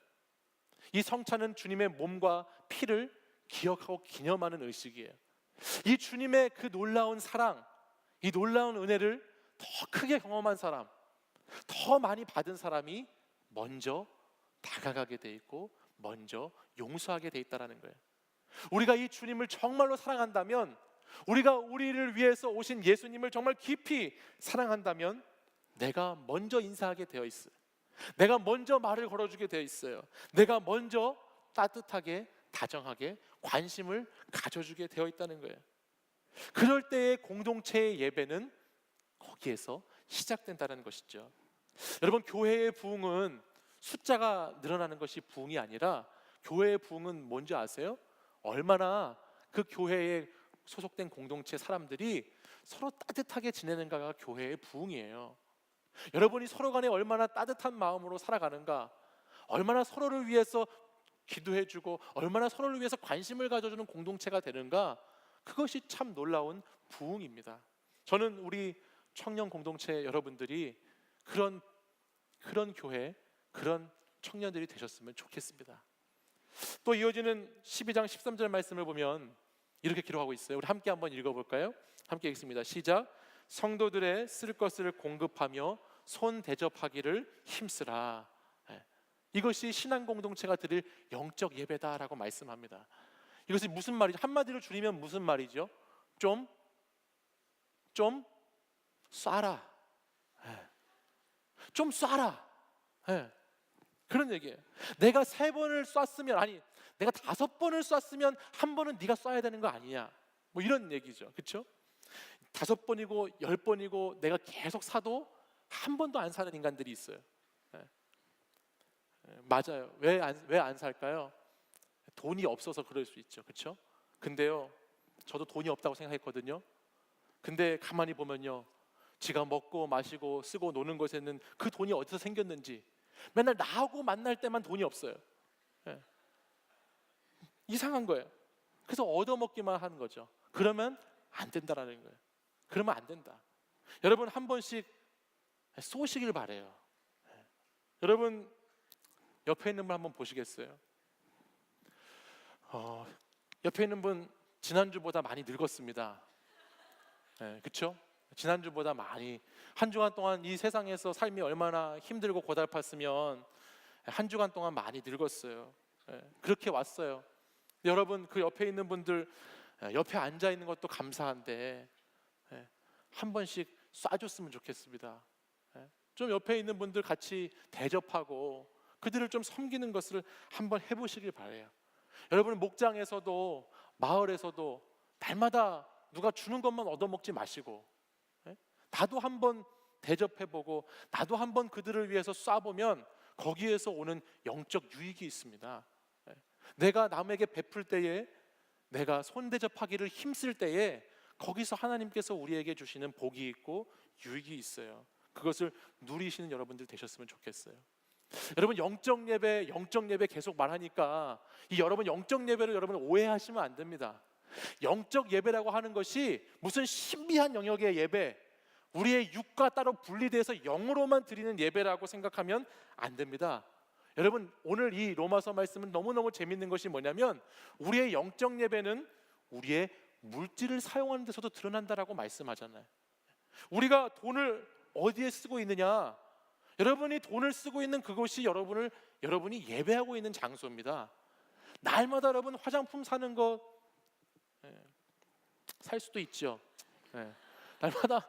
이 성찬은 주님의 몸과 피를 기억하고 기념하는 의식이에요. 이 주님의 그 놀라운 사랑, 이 놀라운 은혜를 더 크게 경험한 사람, 더 많이 받은 사람이 먼저 다가가게 돼 있고 먼저 용서하게 돼 있다는 거예요. 우리가 이 주님을 정말로 사랑한다면, 우리가 우리를 위해서 오신 예수님을 정말 깊이 사랑한다면 내가 먼저 인사하게 되어 있어요. 내가 먼저 말을 걸어주게 되어 있어요. 내가 먼저 따뜻하게 다정하게 관심을 가져주게 되어 있다는 거예요. 그럴 때의 공동체의 예배는 거기에서 시작된다는 것이죠. 여러분, 교회의 부흥은 숫자가 늘어나는 것이 부흥이 아니라, 교회의 부흥은 뭔지 아세요? 얼마나 그 교회에 소속된 공동체 사람들이 서로 따뜻하게 지내는가가 교회의 부흥이에요. 여러분이 서로 간에 얼마나 따뜻한 마음으로 살아가는가, 얼마나 서로를 위해서 기도해주고 얼마나 서로를 위해서 관심을 가져주는 공동체가 되는가, 그것이 참 놀라운 부흥입니다. 저는 우리 청년 공동체 여러분들이 그런 교회, 그런 청년들이 되셨으면 좋겠습니다. 또 이어지는 12장 13절 말씀을 보면 이렇게 기록하고 있어요. 우리 함께 한번 읽어볼까요? 함께 읽습니다. 시작. 성도들의 쓸 것을 공급하며 손 대접하기를 힘쓰라. 이것이 신앙 공동체가 드릴 영적 예배다라고 말씀합니다. 이것이 무슨 말이죠? 한마디로 줄이면 무슨 말이죠? 좀 쏴라. 좀 쏴라. 그런 얘기예요. 내가 3번을 쐈으면, 내가 5번을 쐈으면 한 번은 네가 쏴야 되는 거 아니냐, 뭐 이런 얘기죠. 그렇죠? 5번이고 10번이고 내가 계속 사도 한 번도 안 사는 인간들이 있어요. 맞아요. 왜 안 살까요? 돈이 없어서 그럴 수 있죠. 그렇죠? 근데요, 저도 돈이 없다고 생각했거든요. 근데 가만히 보면요, 지가 먹고 마시고 쓰고 노는 것에는 그 돈이 어디서 생겼는지, 맨날 나하고 만날 때만 돈이 없어요. 예. 이상한 거예요. 그래서 얻어먹기만 하는 거죠. 그러면 안 된다라는 거예요. 그러면 안 된다. 여러분, 한 번씩 쏘시길 바래요. 예. 여러분, 옆에 있는 분 한번 보시겠어요? 옆에 있는 분 지난주보다 많이 늙었습니다. 그렇죠? 지난주보다 많이, 한 주간 동안 이 세상에서 삶이 얼마나 힘들고 고달팠으면 한 주간 동안 많이 늙었어요. 그렇게 왔어요. 여러분, 그 옆에 있는 분들, 옆에 앉아 있는 것도 감사한데 한 번씩 쏴줬으면 좋겠습니다. 좀 옆에 있는 분들 같이 대접하고 그들을 좀 섬기는 것을 한번 해보시길 바래요. 여러분, 목장에서도 마을에서도 날마다 누가 주는 것만 얻어먹지 마시고, 나도 한번 대접해보고 나도 한번 그들을 위해서 쏴보면 거기에서 오는 영적 유익이 있습니다. 내가 남에게 베풀 때에, 내가 손대접하기를 힘쓸 때에 거기서 하나님께서 우리에게 주시는 복이 있고 유익이 있어요. 그것을 누리시는 여러분들 되셨으면 좋겠어요. 여러분, 영적 예배 계속 말하니까 이 여러분 영적 예배를 여러분 오해하시면 안 됩니다. 영적 예배라고 하는 것이 무슨 신비한 영역의 예배, 우리의 육과 따로 분리돼서 영으로만 드리는 예배라고 생각하면 안 됩니다. 여러분, 오늘 이 로마서 말씀은 너무너무 재밌는 것이 뭐냐면, 우리의 영적 예배는 우리의 물질을 사용하는 데서도 드러난다라고 말씀하잖아요. 우리가 돈을 어디에 쓰고 있느냐, 여러분이 돈을 쓰고 있는 그곳이 여러분이 예배하고 있는 장소입니다. 날마다 여러분 화장품 사는 것 살 수도 있죠. 날마다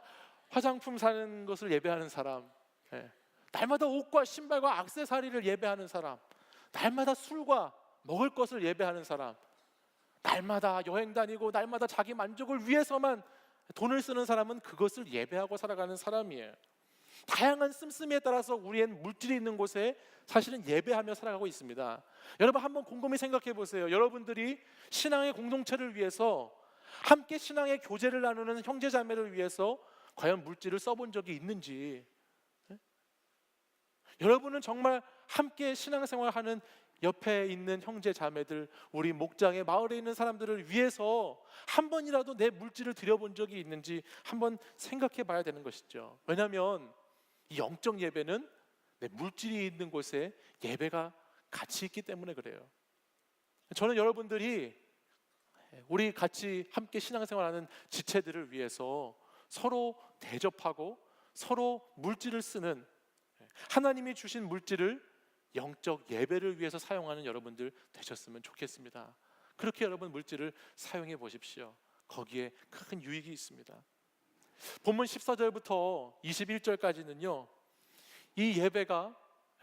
화장품 사는 것을 예배하는 사람, 날마다 옷과 신발과 액세서리를 예배하는 사람, 날마다 술과 먹을 것을 예배하는 사람, 날마다 여행 다니고 날마다 자기 만족을 위해서만 돈을 쓰는 사람은 그것을 예배하고 살아가는 사람이에요. 다양한 씀씀이에 따라서 우리엔 물질이 있는 곳에 사실은 예배하며 살아가고 있습니다. 여러분, 한번 곰곰이 생각해 보세요. 여러분들이 신앙의 공동체를 위해서, 함께 신앙의 교제를 나누는 형제자매를 위해서 과연 물질을 써본 적이 있는지, 여러분은 정말 함께 신앙생활하는 옆에 있는 형제자매들, 우리 목장의 마을에 있는 사람들을 위해서 한 번이라도 내 물질을 드려본 적이 있는지 한번 생각해 봐야 되는 것이죠. 왜냐하면 이 영적 예배는 내 물질이 있는 곳에 예배가 같이 있기 때문에 그래요. 저는 여러분들이 우리 같이 함께 신앙생활하는 지체들을 위해서 서로 대접하고 서로 물질을 쓰는, 하나님이 주신 물질을 영적 예배를 위해서 사용하는 여러분들 되셨으면 좋겠습니다. 그렇게 여러분 물질을 사용해 보십시오. 거기에 큰 유익이 있습니다. 본문 14절부터 21절까지는요, 이 예배가,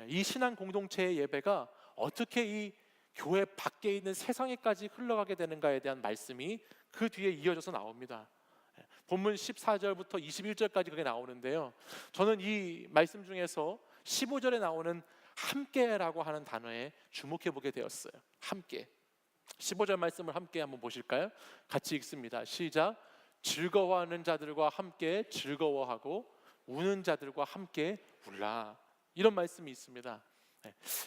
이 신앙 공동체의 예배가 어떻게 이 교회 밖에 있는 세상에까지 흘러가게 되는가에 대한 말씀이 그 뒤에 이어져서 나옵니다. 본문 14절부터 21절까지 그게 나오는데요, 저는 이 말씀 중에서 15절에 나오는 함께라고 하는 단어에 주목해 보게 되었어요. 함께. 15절 말씀을 함께 한번 보실까요? 같이 읽습니다. 시작. 즐거워하는 자들과 함께 즐거워하고 우는 자들과 함께 울라. 이런 말씀이 있습니다.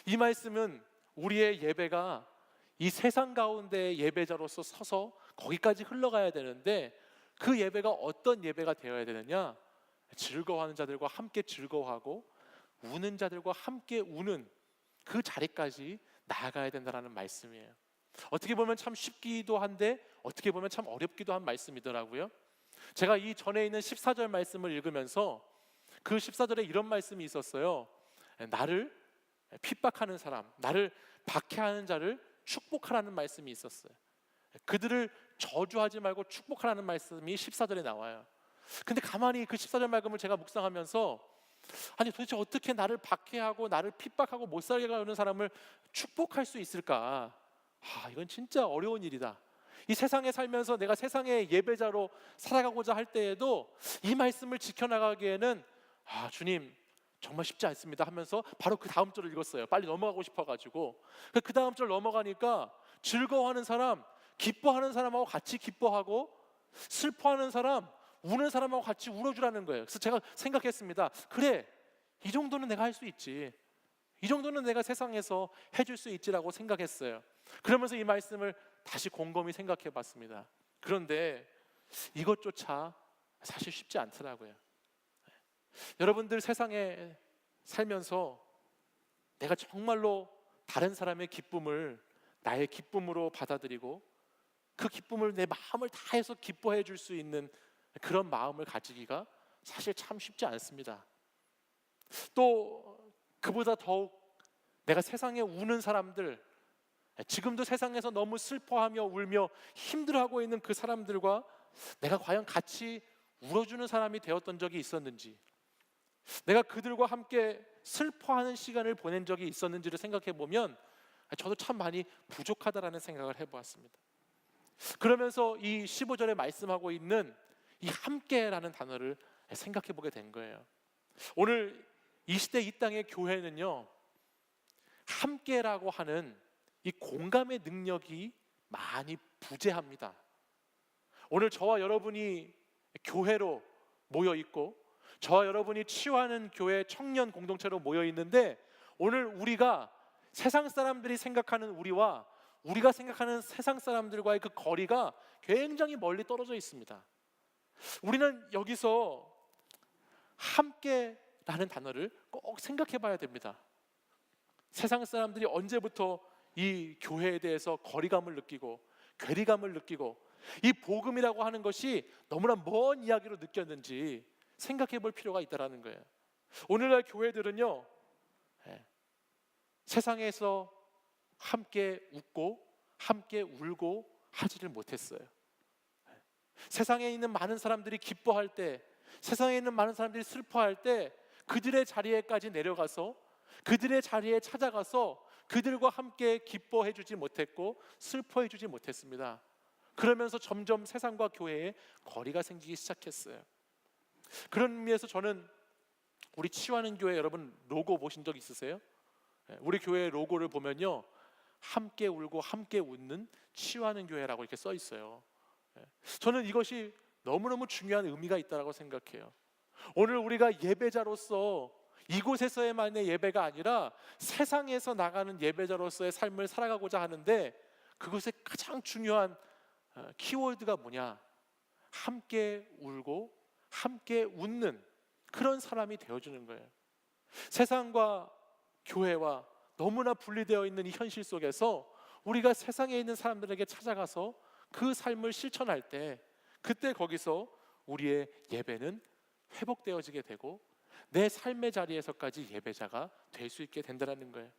이 말씀은 우리의 예배가 이 세상 가운데 예배자로서 서서 거기까지 흘러가야 되는데, 그 예배가 어떤 예배가 되어야 되느냐? 즐거워하는 자들과 함께 즐거워하고 우는 자들과 함께 우는 그 자리까지 나아가야 된다는 말씀이에요. 어떻게 보면 참 쉽기도 한데 어떻게 보면 참 어렵기도 한 말씀이더라고요. 제가 이 전에 있는 14절 말씀을 읽으면서 그 14절에 이런 말씀이 있었어요. 나를 핍박하는 사람, 나를 박해하는 자를 축복하라는 말씀이 있었어요. 그들을 저주하지 말고 축복하라는 말씀이 14절에 나와요. 근데 가만히 그 14절 말씀을 제가 묵상하면서, 아니 도대체 어떻게 나를 박해하고 나를 핍박하고 못 살게 하는 사람을 축복할 수 있을까? 이건 진짜 어려운 일이다. 이 세상에 살면서 내가 세상의 예배자로 살아가고자 할 때에도 이 말씀을 지켜나가기에는 주님 정말 쉽지 않습니다 하면서 바로 그 다음 절을 읽었어요. 빨리 넘어가고 싶어가지고 그 다음 절 넘어가니까 즐거워하는 사람, 기뻐하는 사람하고 같이 기뻐하고, 슬퍼하는 사람, 우는 사람하고 같이 울어주라는 거예요. 그래서 제가 생각했습니다. 그래, 이 정도는 내가 할 수 있지, 이 정도는 내가 세상에서 해줄 수 있지라고 생각했어요. 그러면서 이 말씀을 다시 곰곰이 생각해 봤습니다. 그런데 이것조차 사실 쉽지 않더라고요. 여러분들 세상에 살면서 내가 정말로 다른 사람의 기쁨을 나의 기쁨으로 받아들이고 그 기쁨을 내 마음을 다해서 기뻐해 줄 수 있는 그런 마음을 가지기가 사실 참 쉽지 않습니다. 또 그보다 더욱 내가 세상에 우는 사람들, 지금도 세상에서 너무 슬퍼하며 울며 힘들어하고 있는 그 사람들과 내가 과연 같이 울어주는 사람이 되었던 적이 있었는지, 내가 그들과 함께 슬퍼하는 시간을 보낸 적이 있었는지를 생각해 보면 저도 참 많이 부족하다라는 생각을 해보았습니다. 그러면서 이 15절에 말씀하고 있는 이 함께라는 단어를 생각해 보게 된 거예요. 오늘 이 시대 이 땅의 교회는요, 함께라고 하는 이 공감의 능력이 많이 부재합니다. 오늘 저와 여러분이 교회로 모여 있고, 저와 여러분이 치유하는 교회 청년 공동체로 모여 있는데, 오늘 우리가 세상 사람들이 생각하는 우리와 우리가 생각하는 세상 사람들과의 그 거리가 굉장히 멀리 떨어져 있습니다. 우리는 여기서 함께라는 단어를 꼭 생각해 봐야 됩니다. 세상 사람들이 언제부터 이 교회에 대해서 거리감을 느끼고 괴리감을 느끼고 이 복음이라고 하는 것이 너무나 먼 이야기로 느꼈는지 생각해 볼 필요가 있다는 거예요. 오늘날 교회들은요, 세상에서 함께 웃고 함께 울고 하지를 못했어요. 세상에 있는 많은 사람들이 기뻐할 때, 세상에 있는 많은 사람들이 슬퍼할 때 그들의 자리에까지 내려가서, 그들의 자리에 찾아가서 그들과 함께 기뻐해 주지 못했고 슬퍼해 주지 못했습니다. 그러면서 점점 세상과 교회에 거리가 생기기 시작했어요. 그런 의미에서 저는 우리 치유하는 교회 여러분 로고 보신 적 있으세요? 우리 교회 로고를 보면요, 함께 울고 함께 웃는 치유하는 교회라고 이렇게 써 있어요. 저는 이것이 너무너무 중요한 의미가 있다고 생각해요. 오늘 우리가 예배자로서 이곳에서의만의 예배가 아니라 세상에서 나가는 예배자로서의 삶을 살아가고자 하는데, 그것의 가장 중요한 키워드가 뭐냐? 함께 울고 함께 웃는 그런 사람이 되어주는 거예요. 세상과 교회와 너무나 분리되어 있는 이 현실 속에서 우리가 세상에 있는 사람들에게 찾아가서 그 삶을 실천할 때, 그때 거기서 우리의 예배는 회복되어지게 되고 내 삶의 자리에서까지 예배자가 될 수 있게 된다는 거예요.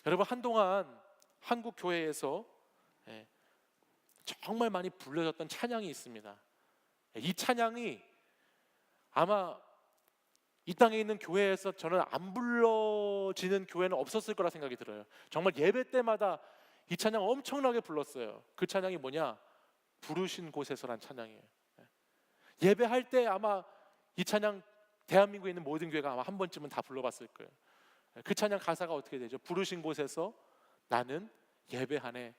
여러분, 한동안 한국 교회에서 정말 많이 불려졌던 찬양이 있습니다. 이 찬양이 아마 이 땅에 있는 교회에서 저는 안 불러지는 교회는 없었을 거라 생각이 들어요. 정말 예배 때마다 이 찬양 엄청나게 불렀어요. 그 찬양이 뭐냐? 부르신 곳에서란 찬양이에요. 예배할 때 아마 이 찬양 대한민국에 있는 모든 교회가 아마 한 번쯤은 다 불러봤을 거예요. 그 찬양 가사가 어떻게 되죠? 부르신 곳에서 나는 예배하네.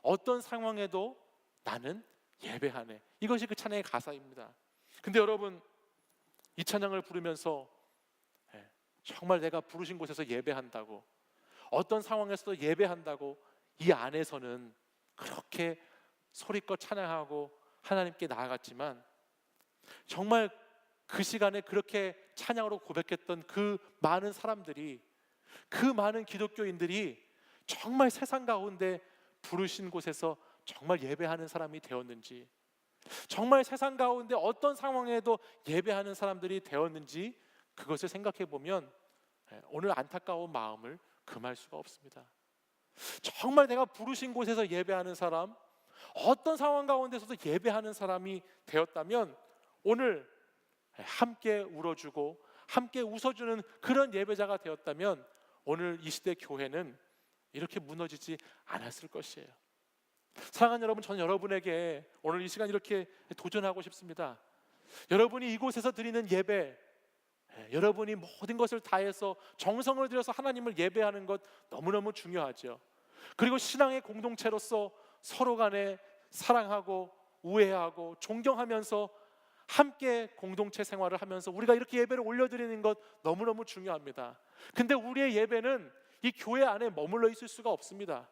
어떤 상황에도 나는 예배하네. 이것이 그 찬양의 가사입니다. 근데 여러분, 이 찬양을 부르면서 정말 내가 부르신 곳에서 예배한다고, 어떤 상황에서도 예배한다고 이 안에서는 그렇게 소리껏 찬양하고 하나님께 나아갔지만, 정말 그 시간에 그렇게 찬양으로 고백했던 그 많은 사람들이, 그 많은 기독교인들이 정말 세상 가운데 부르신 곳에서 정말 예배하는 사람이 되었는지, 정말 세상 가운데 어떤 상황에도 예배하는 사람들이 되었는지, 그것을 생각해 보면 오늘 안타까운 마음을 금할 수가 없습니다. 정말 내가 부르신 곳에서 예배하는 사람, 어떤 상황 가운데서도 예배하는 사람이 되었다면, 오늘 함께 울어주고 함께 웃어주는 그런 예배자가 되었다면, 오늘 이 시대 교회는 이렇게 무너지지 않았을 것이에요. 사랑하는 여러분, 저는 여러분에게 오늘 이 시간 이렇게 도전하고 싶습니다. 여러분이 이곳에서 드리는 예배, 여러분이 모든 것을 다해서 정성을 들여서 하나님을 예배하는 것 너무너무 중요하죠. 그리고 신앙의 공동체로서 서로 간에 사랑하고 우애하고 존경하면서 함께 공동체 생활을 하면서 우리가 이렇게 예배를 올려드리는 것 너무너무 중요합니다. 근데 우리의 예배는 이 교회 안에 머물러 있을 수가 없습니다.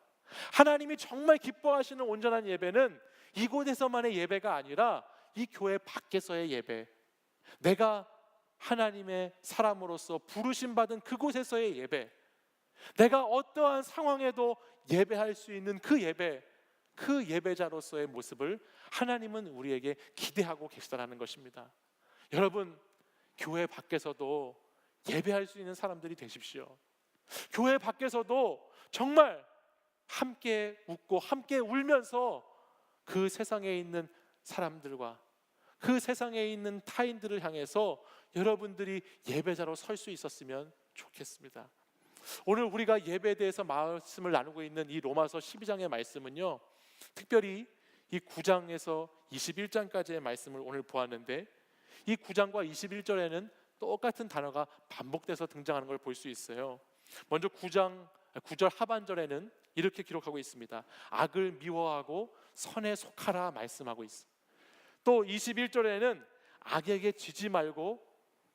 하나님이 정말 기뻐하시는 온전한 예배는 이곳에서만의 예배가 아니라 이 교회 밖에서의 예배, 내가 하나님의 사람으로서 부르심 받은 그곳에서의 예배, 내가 어떠한 상황에도 예배할 수 있는 그 예배, 그 예배자로서의 모습을 하나님은 우리에게 기대하고 계시다는 것입니다. 여러분, 교회 밖에서도 예배할 수 있는 사람들이 되십시오. 교회 밖에서도 정말 함께 웃고 함께 울면서 그 세상에 있는 사람들과 그 세상에 있는 타인들을 향해서 여러분들이 예배자로 설 수 있었으면 좋겠습니다. 오늘 우리가 예배에 대해서 말씀을 나누고 있는 이 로마서 12장의 말씀은요, 특별히 이 9장에서 21장까지의 말씀을 오늘 보았는데, 이 9장과 21절에는 똑같은 단어가 반복돼서 등장하는 걸 볼 수 있어요. 먼저 9절 하반절에는 이렇게 기록하고 있습니다. 악을 미워하고 선에 속하라 말씀하고 있습니다. 또 21절에는 악에게 지지 말고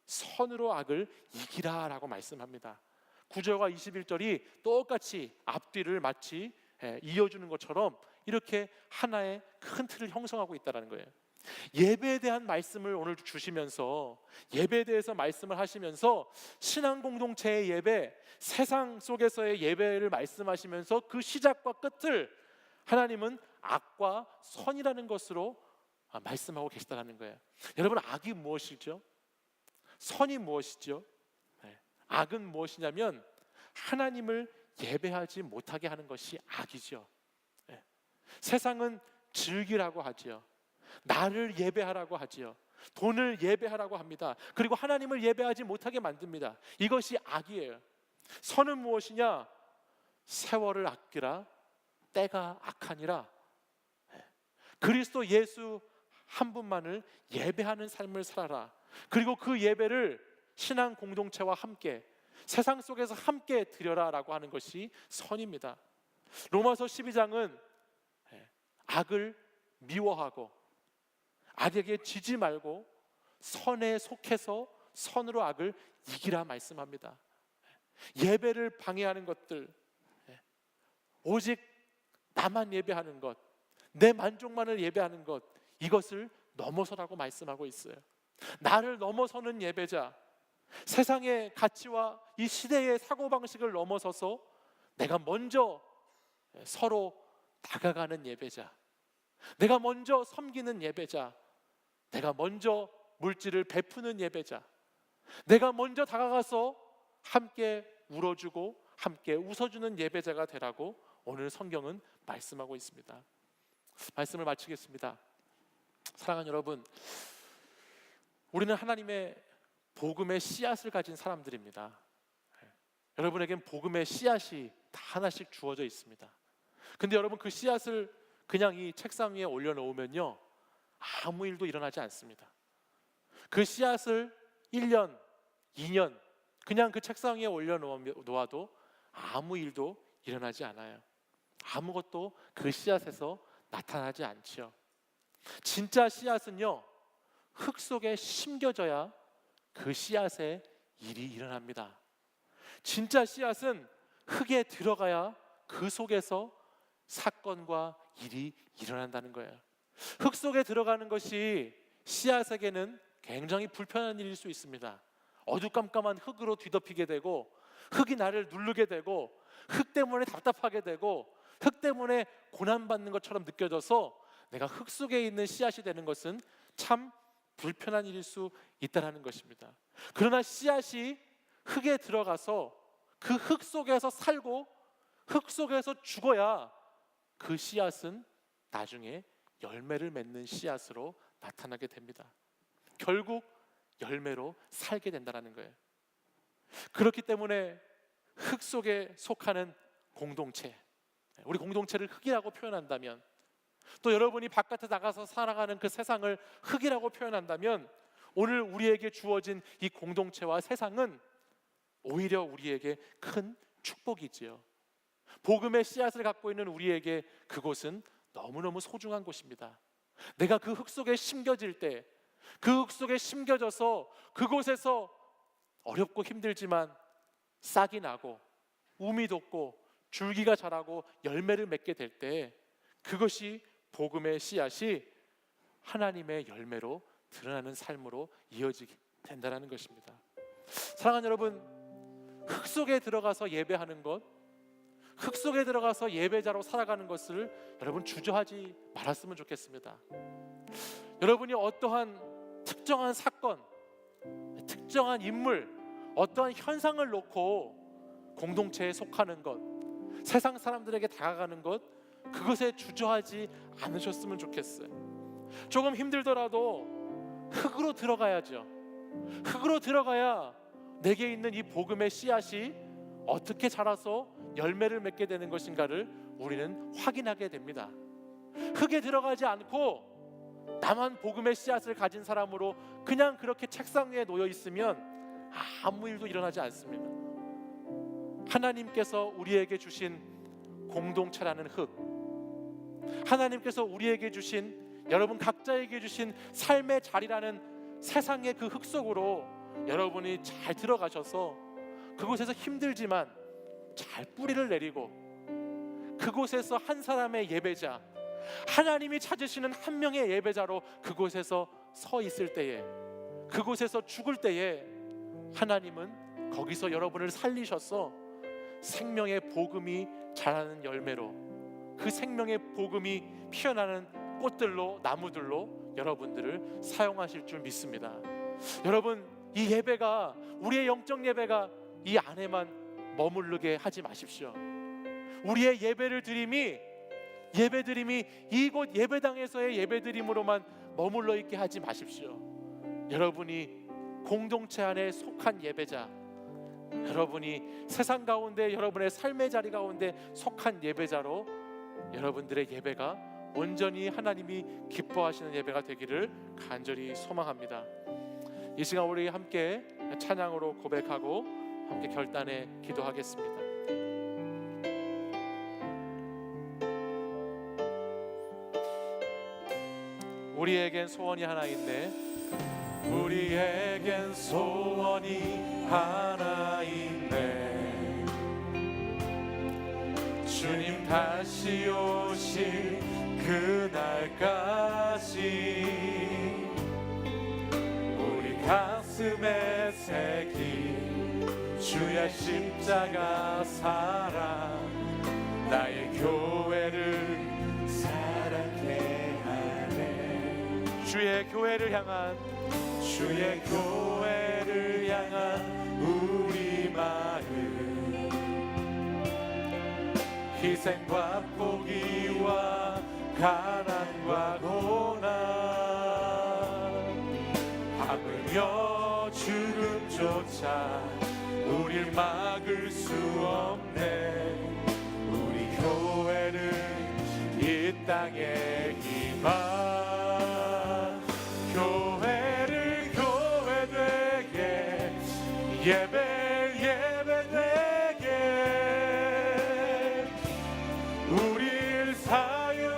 선으로 악을 이기라 라고 말씀합니다. 9절과 21절이 똑같이 앞뒤를 마치 이어주는 것처럼 이렇게 하나의 큰 틀을 형성하고 있다는 거예요. 예배에 대한 말씀을 오늘 주시면서, 예배에 대해서 말씀을 하시면서 신앙 공동체의 예배, 세상 속에서의 예배를 말씀하시면서 그 시작과 끝을 하나님은 악과 선이라는 것으로 말씀하고 계시다는 거예요. 여러분, 악이 무엇이죠? 선이 무엇이죠? 악은 무엇이냐면 하나님을 예배하지 못하게 하는 것이 악이죠. 세상은 즐기라고 하지요. 나를 예배하라고 하지요. 돈을 예배하라고 합니다. 그리고 하나님을 예배하지 못하게 만듭니다. 이것이 악이에요. 선은 무엇이냐? 세월을 아끼라, 때가 악하니라. 그리스도 예수 한 분만을 예배하는 삶을 살아라. 그리고 그 예배를 신앙 공동체와 함께, 세상 속에서 함께 드려라 라고 하는 것이 선입니다. 로마서 12장은 악을 미워하고 악에게 지지 말고 선에 속해서 선으로 악을 이기라 말씀합니다. 예배를 방해하는 것들, 오직 나만 예배하는 것, 내 만족만을 예배하는 것, 이것을 넘어서라고 말씀하고 있어요. 나를 넘어서는 예배자, 세상의 가치와 이 시대의 사고방식을 넘어서서 내가 먼저 서로 다가가는 예배자, 내가 먼저 섬기는 예배자, 내가 먼저 물질을 베푸는 예배자, 내가 먼저 다가가서 함께 울어주고 함께 웃어주는 예배자가 되라고 오늘 성경은 말씀하고 있습니다. 말씀을 마치겠습니다. 사랑하는 여러분, 우리는 하나님의 복음의 씨앗을 가진 사람들입니다. 여러분에겐 복음의 씨앗이 다 하나씩 주어져 있습니다. 근데 여러분, 그 씨앗을 그냥 이 책상 위에 올려놓으면요, 아무 일도 일어나지 않습니다. 그 씨앗을 1년, 2년 그냥 그 책상 위에 올려놓아도 아무 일도 일어나지 않아요. 아무것도 그 씨앗에서 나타나지 않지요. 진짜 씨앗은요, 흙 속에 심겨져야 그 씨앗에 일이 일어납니다. 진짜 씨앗은 흙에 들어가야 그 속에서 사건과 일이 일어난다는 거예요. 흙 속에 들어가는 것이 씨앗에게는 굉장히 불편한 일일 수 있습니다. 어두깜깜한 흙으로 뒤덮이게 되고, 흙이 나를 누르게 되고, 흙 때문에 답답하게 되고, 흙 때문에 고난받는 것처럼 느껴져서 내가 흙 속에 있는 씨앗이 되는 것은 참 불편한 일일 수 있다는 것입니다. 그러나 씨앗이 흙에 들어가서 그 흙 속에서 살고 흙 속에서 죽어야 그 씨앗은 나중에 열매를 맺는 씨앗으로 나타나게 됩니다. 결국 열매로 살게 된다는 거예요. 그렇기 때문에 흙 속에 속하는 공동체, 우리 공동체를 흙이라고 표현한다면, 또 여러분이 바깥에 나가서 살아가는 그 세상을 흙이라고 표현한다면, 오늘 우리에게 주어진 이 공동체와 세상은 오히려 우리에게 큰 축복이지요. 복음의 씨앗을 갖고 있는 우리에게 그곳은 너무너무 소중한 곳입니다. 내가 그 흙 속에 심겨질 때, 그 흙 속에 심겨져서 그곳에서 어렵고 힘들지만 싹이 나고 우미 돋고 줄기가 자라고 열매를 맺게 될 때, 그것이 복음의 씨앗이 하나님의 열매로 드러나는 삶으로 이어지게 된다는 것입니다. 사랑하는 여러분, 흙 속에 들어가서 예배하는 것, 흙 속에 들어가서 예배자로 살아가는 것을 여러분 주저하지 말았으면 좋겠습니다. 여러분이 어떠한 특정한 사건, 특정한 인물, 어떠한 현상을 놓고 공동체에 속하는 것, 세상 사람들에게 다가가는 것, 그것에 주저하지 않으셨으면 좋겠어요. 조금 힘들더라도 흙으로 들어가야죠. 흙으로 들어가야 내게 있는 이 복음의 씨앗이 어떻게 자라서 열매를 맺게 되는 것인가를 우리는 확인하게 됩니다. 흙에 들어가지 않고 나만 복음의 씨앗을 가진 사람으로 그냥 그렇게 책상 위에 놓여 있으면 아무 일도 일어나지 않습니다. 하나님께서 우리에게 주신 공동체라는 흙, 하나님께서 우리에게 주신, 여러분 각자에게 주신 삶의 자리라는 세상의 그 흙 속으로 여러분이 잘 들어가셔서 그곳에서 힘들지만 잘 뿌리를 내리고 그곳에서 한 사람의 예배자, 하나님이 찾으시는 한 명의 예배자로 그곳에서 서 있을 때에, 그곳에서 죽을 때에 하나님은 거기서 여러분을 살리셔서 생명의 복음이 자라는 열매로, 그 생명의 복음이 피어나는 꽃들로, 나무들로 여러분들을 사용하실 줄 믿습니다. 여러분, 이 예배가, 우리의 영적 예배가 이 안에만 머무르게 하지 마십시오. 우리의 예배드림이 이곳 예배당에서의 예배드림으로만 머물러 있게 하지 마십시오. 여러분이 공동체 안에 속한 예배자, 여러분이 세상 가운데 여러분의 삶의 자리 가운데 속한 예배자로 여러분들의 예배가 온전히 하나님이 기뻐하시는 예배가 되기를 간절히 소망합니다. 이 시간 우리 함께 찬양으로 고백하고 함께 결단에 기도하겠습니다. 우리에겐 소원이 하나 있네. 우리에겐 소원이 하나 있네. 주님 다시 오실 그날까지 우리 가슴에 새긴 주의 십자가 사랑, 나의 교회를 사랑해 하네. 주의 교회를 향한 우리 마음, 희생과 포기와 가난과 고난, 하물며 죽음조차 우릴 막을 수 없네. 우리 교회는 이 땅의 희망, 교회를 교회 되게, 예배 되게 우릴 사용하소서.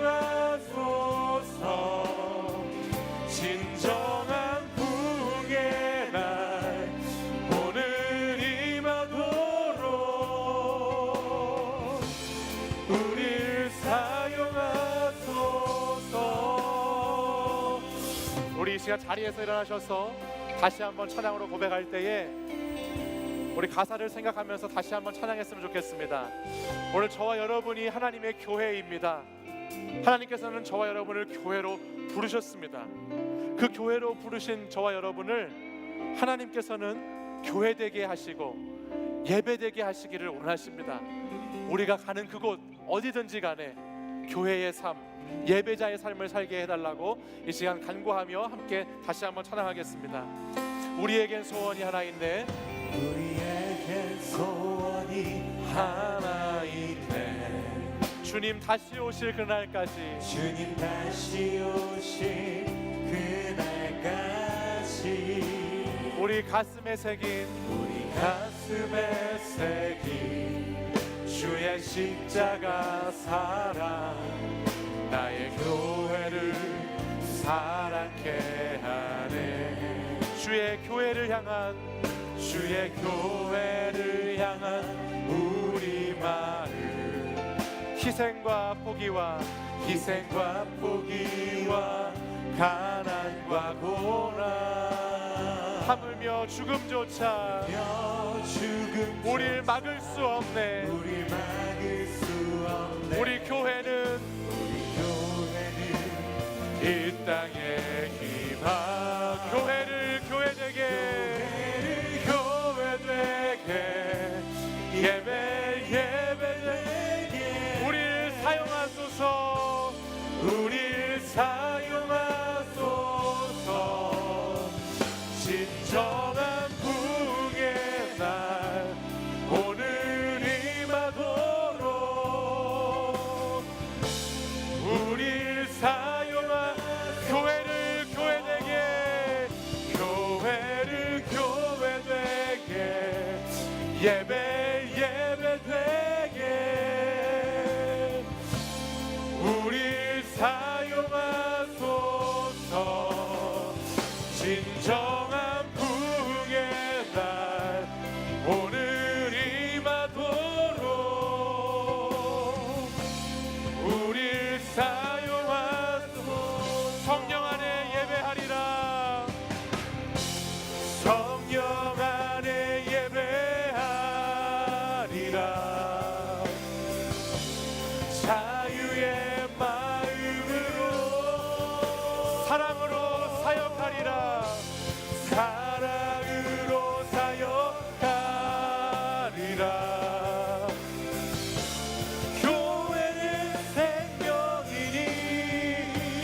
진정한 부흥의 날 오늘 임하도록 우릴 사용하소서. 우리 이 시간 자리에서 일어나셔서 다시 한번 찬양으로 고백할 때에 우리 가사를 생각하면서 다시 한번 찬양했으면 좋겠습니다. 오늘 저와 여러분이 하나님의 교회입니다. 하나님께서는 저와 여러분을 교회로 부르셨습니다. 그 교회로 부르신 저와 여러분을 하나님께서는 교회되게 하시고 예배되게 하시기를 원하십니다. 우리가 가는 그곳 어디든지 간에 교회의 삶, 예배자의 삶을 살게 해달라고 이 시간 간구하며 함께 다시 한번 찬양하겠습니다. 우리에겐 소원이 하나 있네. 우리에겐 소원이 하나 있네. 주님 다시 오실 그날까지, 주님 다시 오실 그날까지 우리 가슴에 새긴 주의 주의 십자가 사랑 나의 교회를 사랑케 하네. 주의 교회를 향한 우리 마음 희생과 포기와 가난과 고난 하물며 죽음조차 우리를 막을 수 없네. 우리 교회는 이 땅의 희망. 교회를 교회되게 예배되게 우리를 사용하소서. 진정한 부흥의 날 오늘 임하도록 우리를 사용한 교회를 교회되게 예배되게 우리 사용하소서. 진정한 부흥의 날 오늘 임하도록 우리 사용하소서. 성령 안에 예배하리라. 성령 안에 예배하리라. 자유의 마음으로 사랑으로 사역하리라. 교회는 생명이니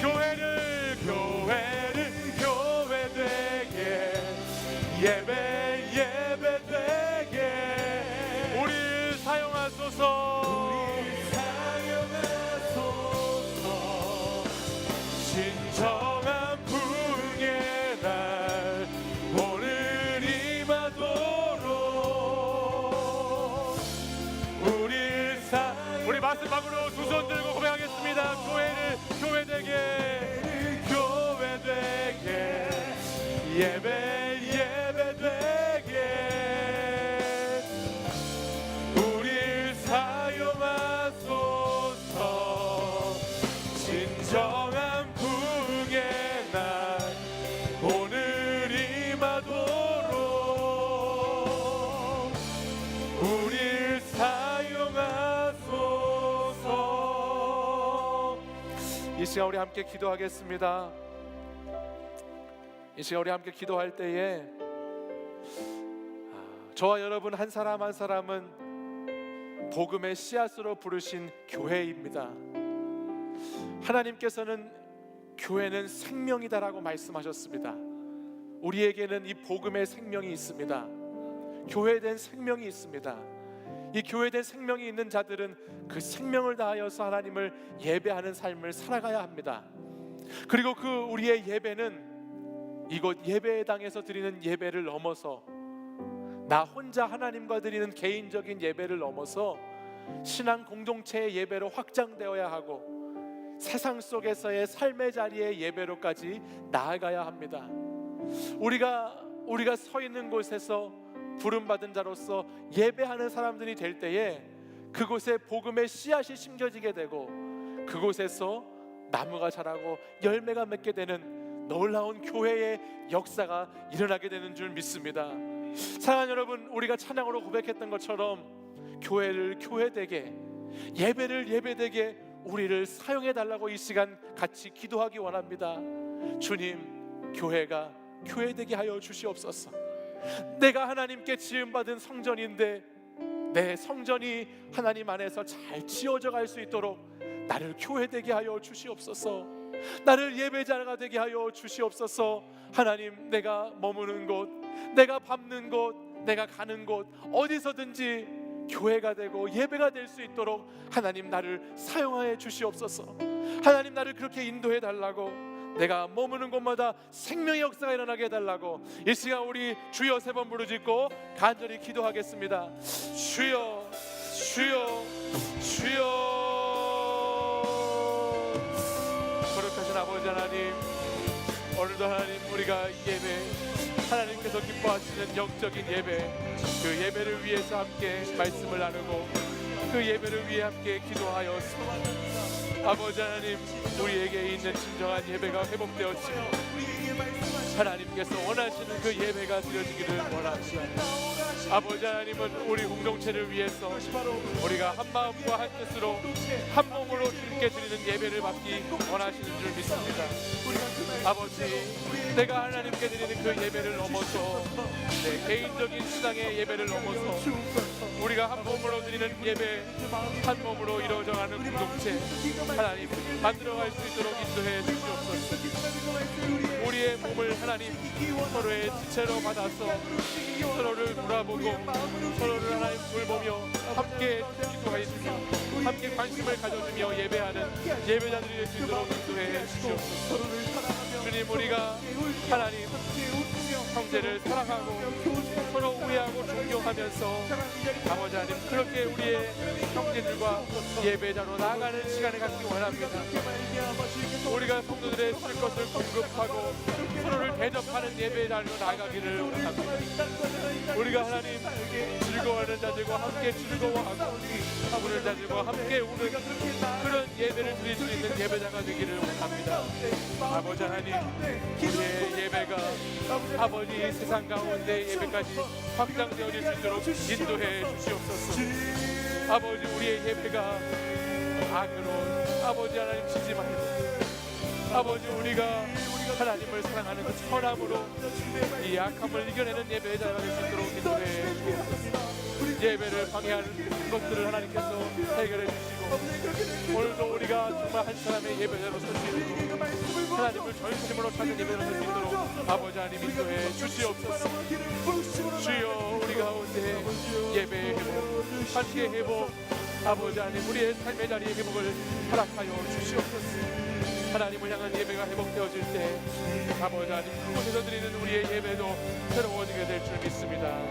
교회를 교회되게 예배되게 우리를 사용하소서. 진정한 부흥의 날 오늘 임하도록 우리 마지막으로 두 손 들고 고백하겠습니다. 교회를 교회되게 예배되게 우리를 사용하소서. 진정한 부흥의 날 오늘 임하도록 우리를 사용하소서. 이 시간 우리 함께 기도하겠습니다. 이 시간 우리 함께 기도할 때에 저와 여러분 한 사람 한 사람은 복음의 씨앗으로 부르신 교회입니다. 하나님께서는 교회는 생명이다라고 말씀하셨습니다. 우리에게는 이 복음의 생명이 있습니다. 교회된 생명이 있습니다. 이 교회된 생명이 있는 자들은 그 생명을 다하여서 하나님을 예배하는 삶을 살아가야 합니다. 그리고 그 우리의 예배는 이곳 예배당에서 드리는 예배를 넘어서 나 혼자 하나님과 드리는 개인적인 예배를 넘어서 신앙 공동체의 예배로 확장되어야 하고 세상 속에서의 삶의 자리의 예배로까지 나아가야 합니다. 우리가 서 있는 곳에서 부름받은 자로서 예배하는 사람들이 될 때에 그곳에 복음의 씨앗이 심겨지게 되고 그곳에서 나무가 자라고 열매가 맺게 되는 놀라운 교회의 역사가 일어나게 되는 줄 믿습니다. 사랑하는 여러분, 우리가 찬양으로 고백했던 것처럼 교회를 교회되게 예배를 예배되게 우리를 사용해 달라고 이 시간 같이 기도하기 원합니다. 주님, 교회가 교회되게 하여 주시옵소서. 내가 하나님께 지음받은 성전인데 내 성전이 하나님 안에서 잘 지어져 갈 수 있도록 나를 교회되게 하여 주시옵소서. 나를 예배자가 되게 하여 주시옵소서. 하나님, 내가 머무는 곳, 내가 밟는 곳, 내가 가는 곳 어디서든지 교회가 되고 예배가 될 수 있도록 하나님 나를 사용하여 주시옵소서. 하나님, 나를 그렇게 인도해 달라고, 내가 머무는 곳마다 생명의 역사가 일어나게 해달라고 이 시간 우리 주여 3번 부르짖고 간절히 기도하겠습니다. 주여, 주여 주여. 거룩하신 아버지 하나님, 오늘도 하나님 우리가 예배, 하나님께서 기뻐하시는 영적인 예배, 그 예배를 위해서 함께 말씀을 나누고 그 예배를 위해 함께 기도하였습니다. 아버지 하나님, 우리에게 있는 진정한 예배가 회복되었지만 하나님께서 원하시는 그 예배가 드려지기를 원합니다. 아버지 하나님은 우리 공동체를 위해서 우리가 한 마음과 한 뜻으로 한 몸으로 주님께 드리는 예배를 받기 원하시는 줄 믿습니다. 아버지, 내가 하나님께 드리는 그 예배를 넘어서 내 개인적인 신앙의 예배를 넘어서 우리가 한 몸으로 드리는 예배, 한 몸으로 이루어져가는 공동체 하나님 만들어갈 수 있도록 인도해 주시옵소서. 우리의 몸을 하나님 서로의 지체로 받아서 서로를 돌아보고 서로를 하나님 돌보며 함께 기도하시며 함께 관심을 가져주며 예배하는 예배자들이 될 수 있도록 인도해 주시옵소서. 주님, 우리가 하나님 형제를 사랑하고 서로 우애하고 존경하면서 아버지 하나님 그렇게 우리의 형제들과 예배자로 나아가는 시간을 갖기 원합니다. 우리가 성도들의 쓸 것을 공급하고 서로를 대접하는 예배자로 나아가기를 원합니다. 우리가 하나님 즐거워하는 자들과 함께 즐거워하고 우는 자들과 함께 우는 그런 예배를 드릴 수 있는 예배자가 되기를 원합니다. 아버지 하나님, 우리의 예배가 아버지 세상 가운데 예배까지 확장되어질 수 있도록 인도해 주시옵소서. 아버지, 우리의 예배가 악으로 아버지 하나님 지지 말고 아버지 우리가 하나님을 사랑하는 그 선함으로 이 악함을 이겨내는 예배자가 될 수 있도록 인도해 주옵소서. 예배를 방해하는 것들을 하나님께서 해결해 주시고 오늘도 우리가 정말 한 사람의 예배자로 설 수 있도록 하나님을 전심으로 찾는 예배로 설 수 있도록 아버지 하나님 인도해 주시옵소서. 주여, 우리 가운데 예배의 회복, 함께 회복, 아버지 하나님 우리의 삶의 자리의 회복을 허락하여 주시옵소서. 하나님을 향한 예배가 회복되어질 때 아버지 하나님 그곳에서 드리는 우리의 예배도 새로워지게 될 줄 믿습니다.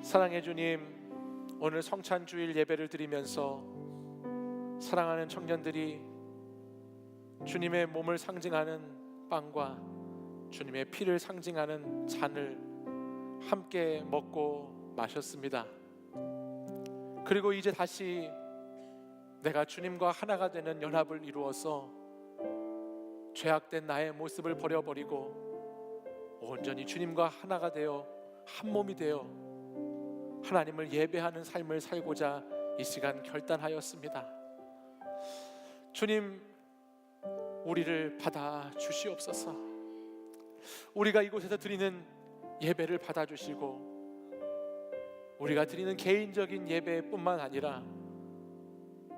사랑해 주님, 오늘 성찬주일 예배를 드리면서 사랑하는 청년들이 주님의 몸을 상징하는 빵과 주님의 피를 상징하는 잔을 함께 먹고 마셨습니다. 그리고 이제 다시 내가 주님과 하나가 되는 연합을 이루어서 죄악된 나의 모습을 버려버리고 온전히 주님과 하나가 되어 한 몸이 되어 하나님을 예배하는 삶을 살고자 이 시간 결단하였습니다. 주님, 우리를 받아 주시옵소서. 우리가 이곳에서 드리는 예배를 받아주시고 우리가 드리는 개인적인 예배뿐만 아니라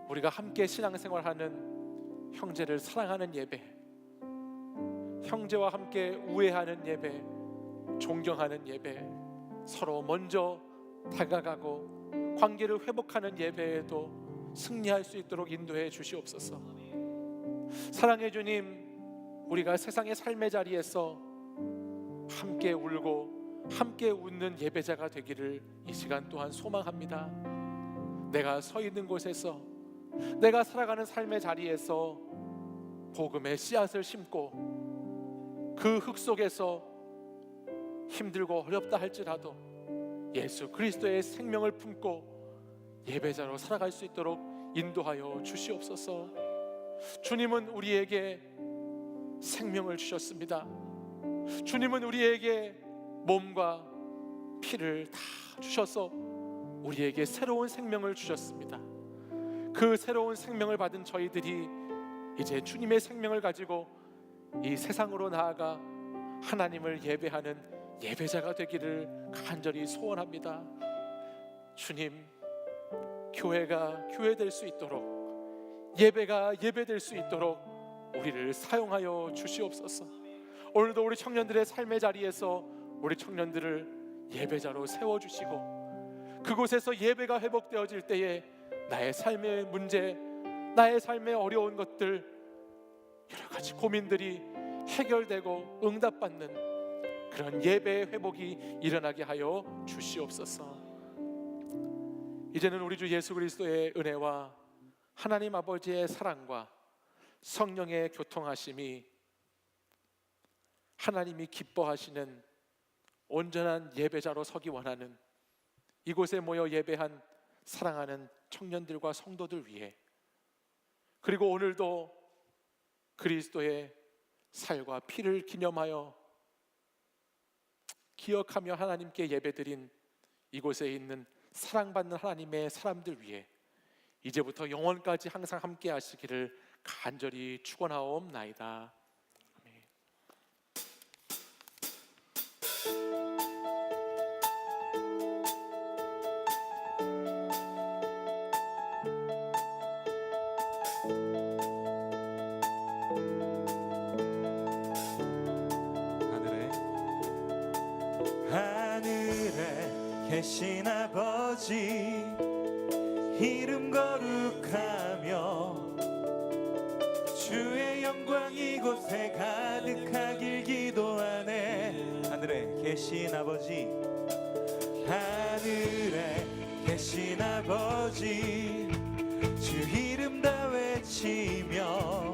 우리가 함께 신앙생활하는 형제를 사랑하는 예배, 형제와 함께 우애하는 예배, 존경하는 예배, 서로 먼저 다가가고 관계를 회복하는 예배에도 승리할 수 있도록 인도해 주시옵소서. 사랑해 주님, 우리가 세상의 삶의 자리에서 함께 울고 함께 웃는 예배자가 되기를 이 시간 또한 소망합니다. 내가 서 있는 곳에서 내가 살아가는 삶의 자리에서 복음의 씨앗을 심고 그 흙 속에서 힘들고 어렵다 할지라도 예수 그리스도의 생명을 품고 예배자로 살아갈 수 있도록 인도하여 주시옵소서. 주님은 우리에게 생명을 주셨습니다. 주님은 우리에게 몸과 피를 다 주셔서 우리에게 새로운 생명을 주셨습니다. 그 새로운 생명을 받은 저희들이 이제 주님의 생명을 가지고 이 세상으로 나아가 하나님을 예배하는 예배자가 되기를 간절히 소원합니다. 주님, 교회가 교회될 수 있도록, 예배가 예배될 수 있도록 우리를 사용하여 주시옵소서. 오늘도 우리 청년들의 삶의 자리에서 우리 청년들을 예배자로 세워주시고 그곳에서 예배가 회복되어질 때에 나의 삶의 문제, 나의 삶의 어려운 것들, 여러 가지 고민들이 해결되고 응답받는 그런 예배의 회복이 일어나게 하여 주시옵소서. 이제는 우리 주 예수 그리스도의 은혜와 하나님 아버지의 사랑과 성령의 교통하심이, 하나님이 기뻐하시는 온전한 예배자로 서기 원하는 이곳에 모여 예배한 사랑하는 청년들과 성도들 위해, 그리고 오늘도 그리스도의 살과 피를 기념하여 기억하며 하나님께 예배드린 이곳에 있는 사랑받는 하나님의 사람들 위해 이제부터 영원까지 항상 함께 하시기를 간절히 축원하옵나이다. 아멘. 하늘에 계신 아버지 이름 거룩하며 주의 영광 이곳에 가득하길 기도하네. 하늘에 계신 아버지, 하늘에 계신 아버지 주 이름 다 외치며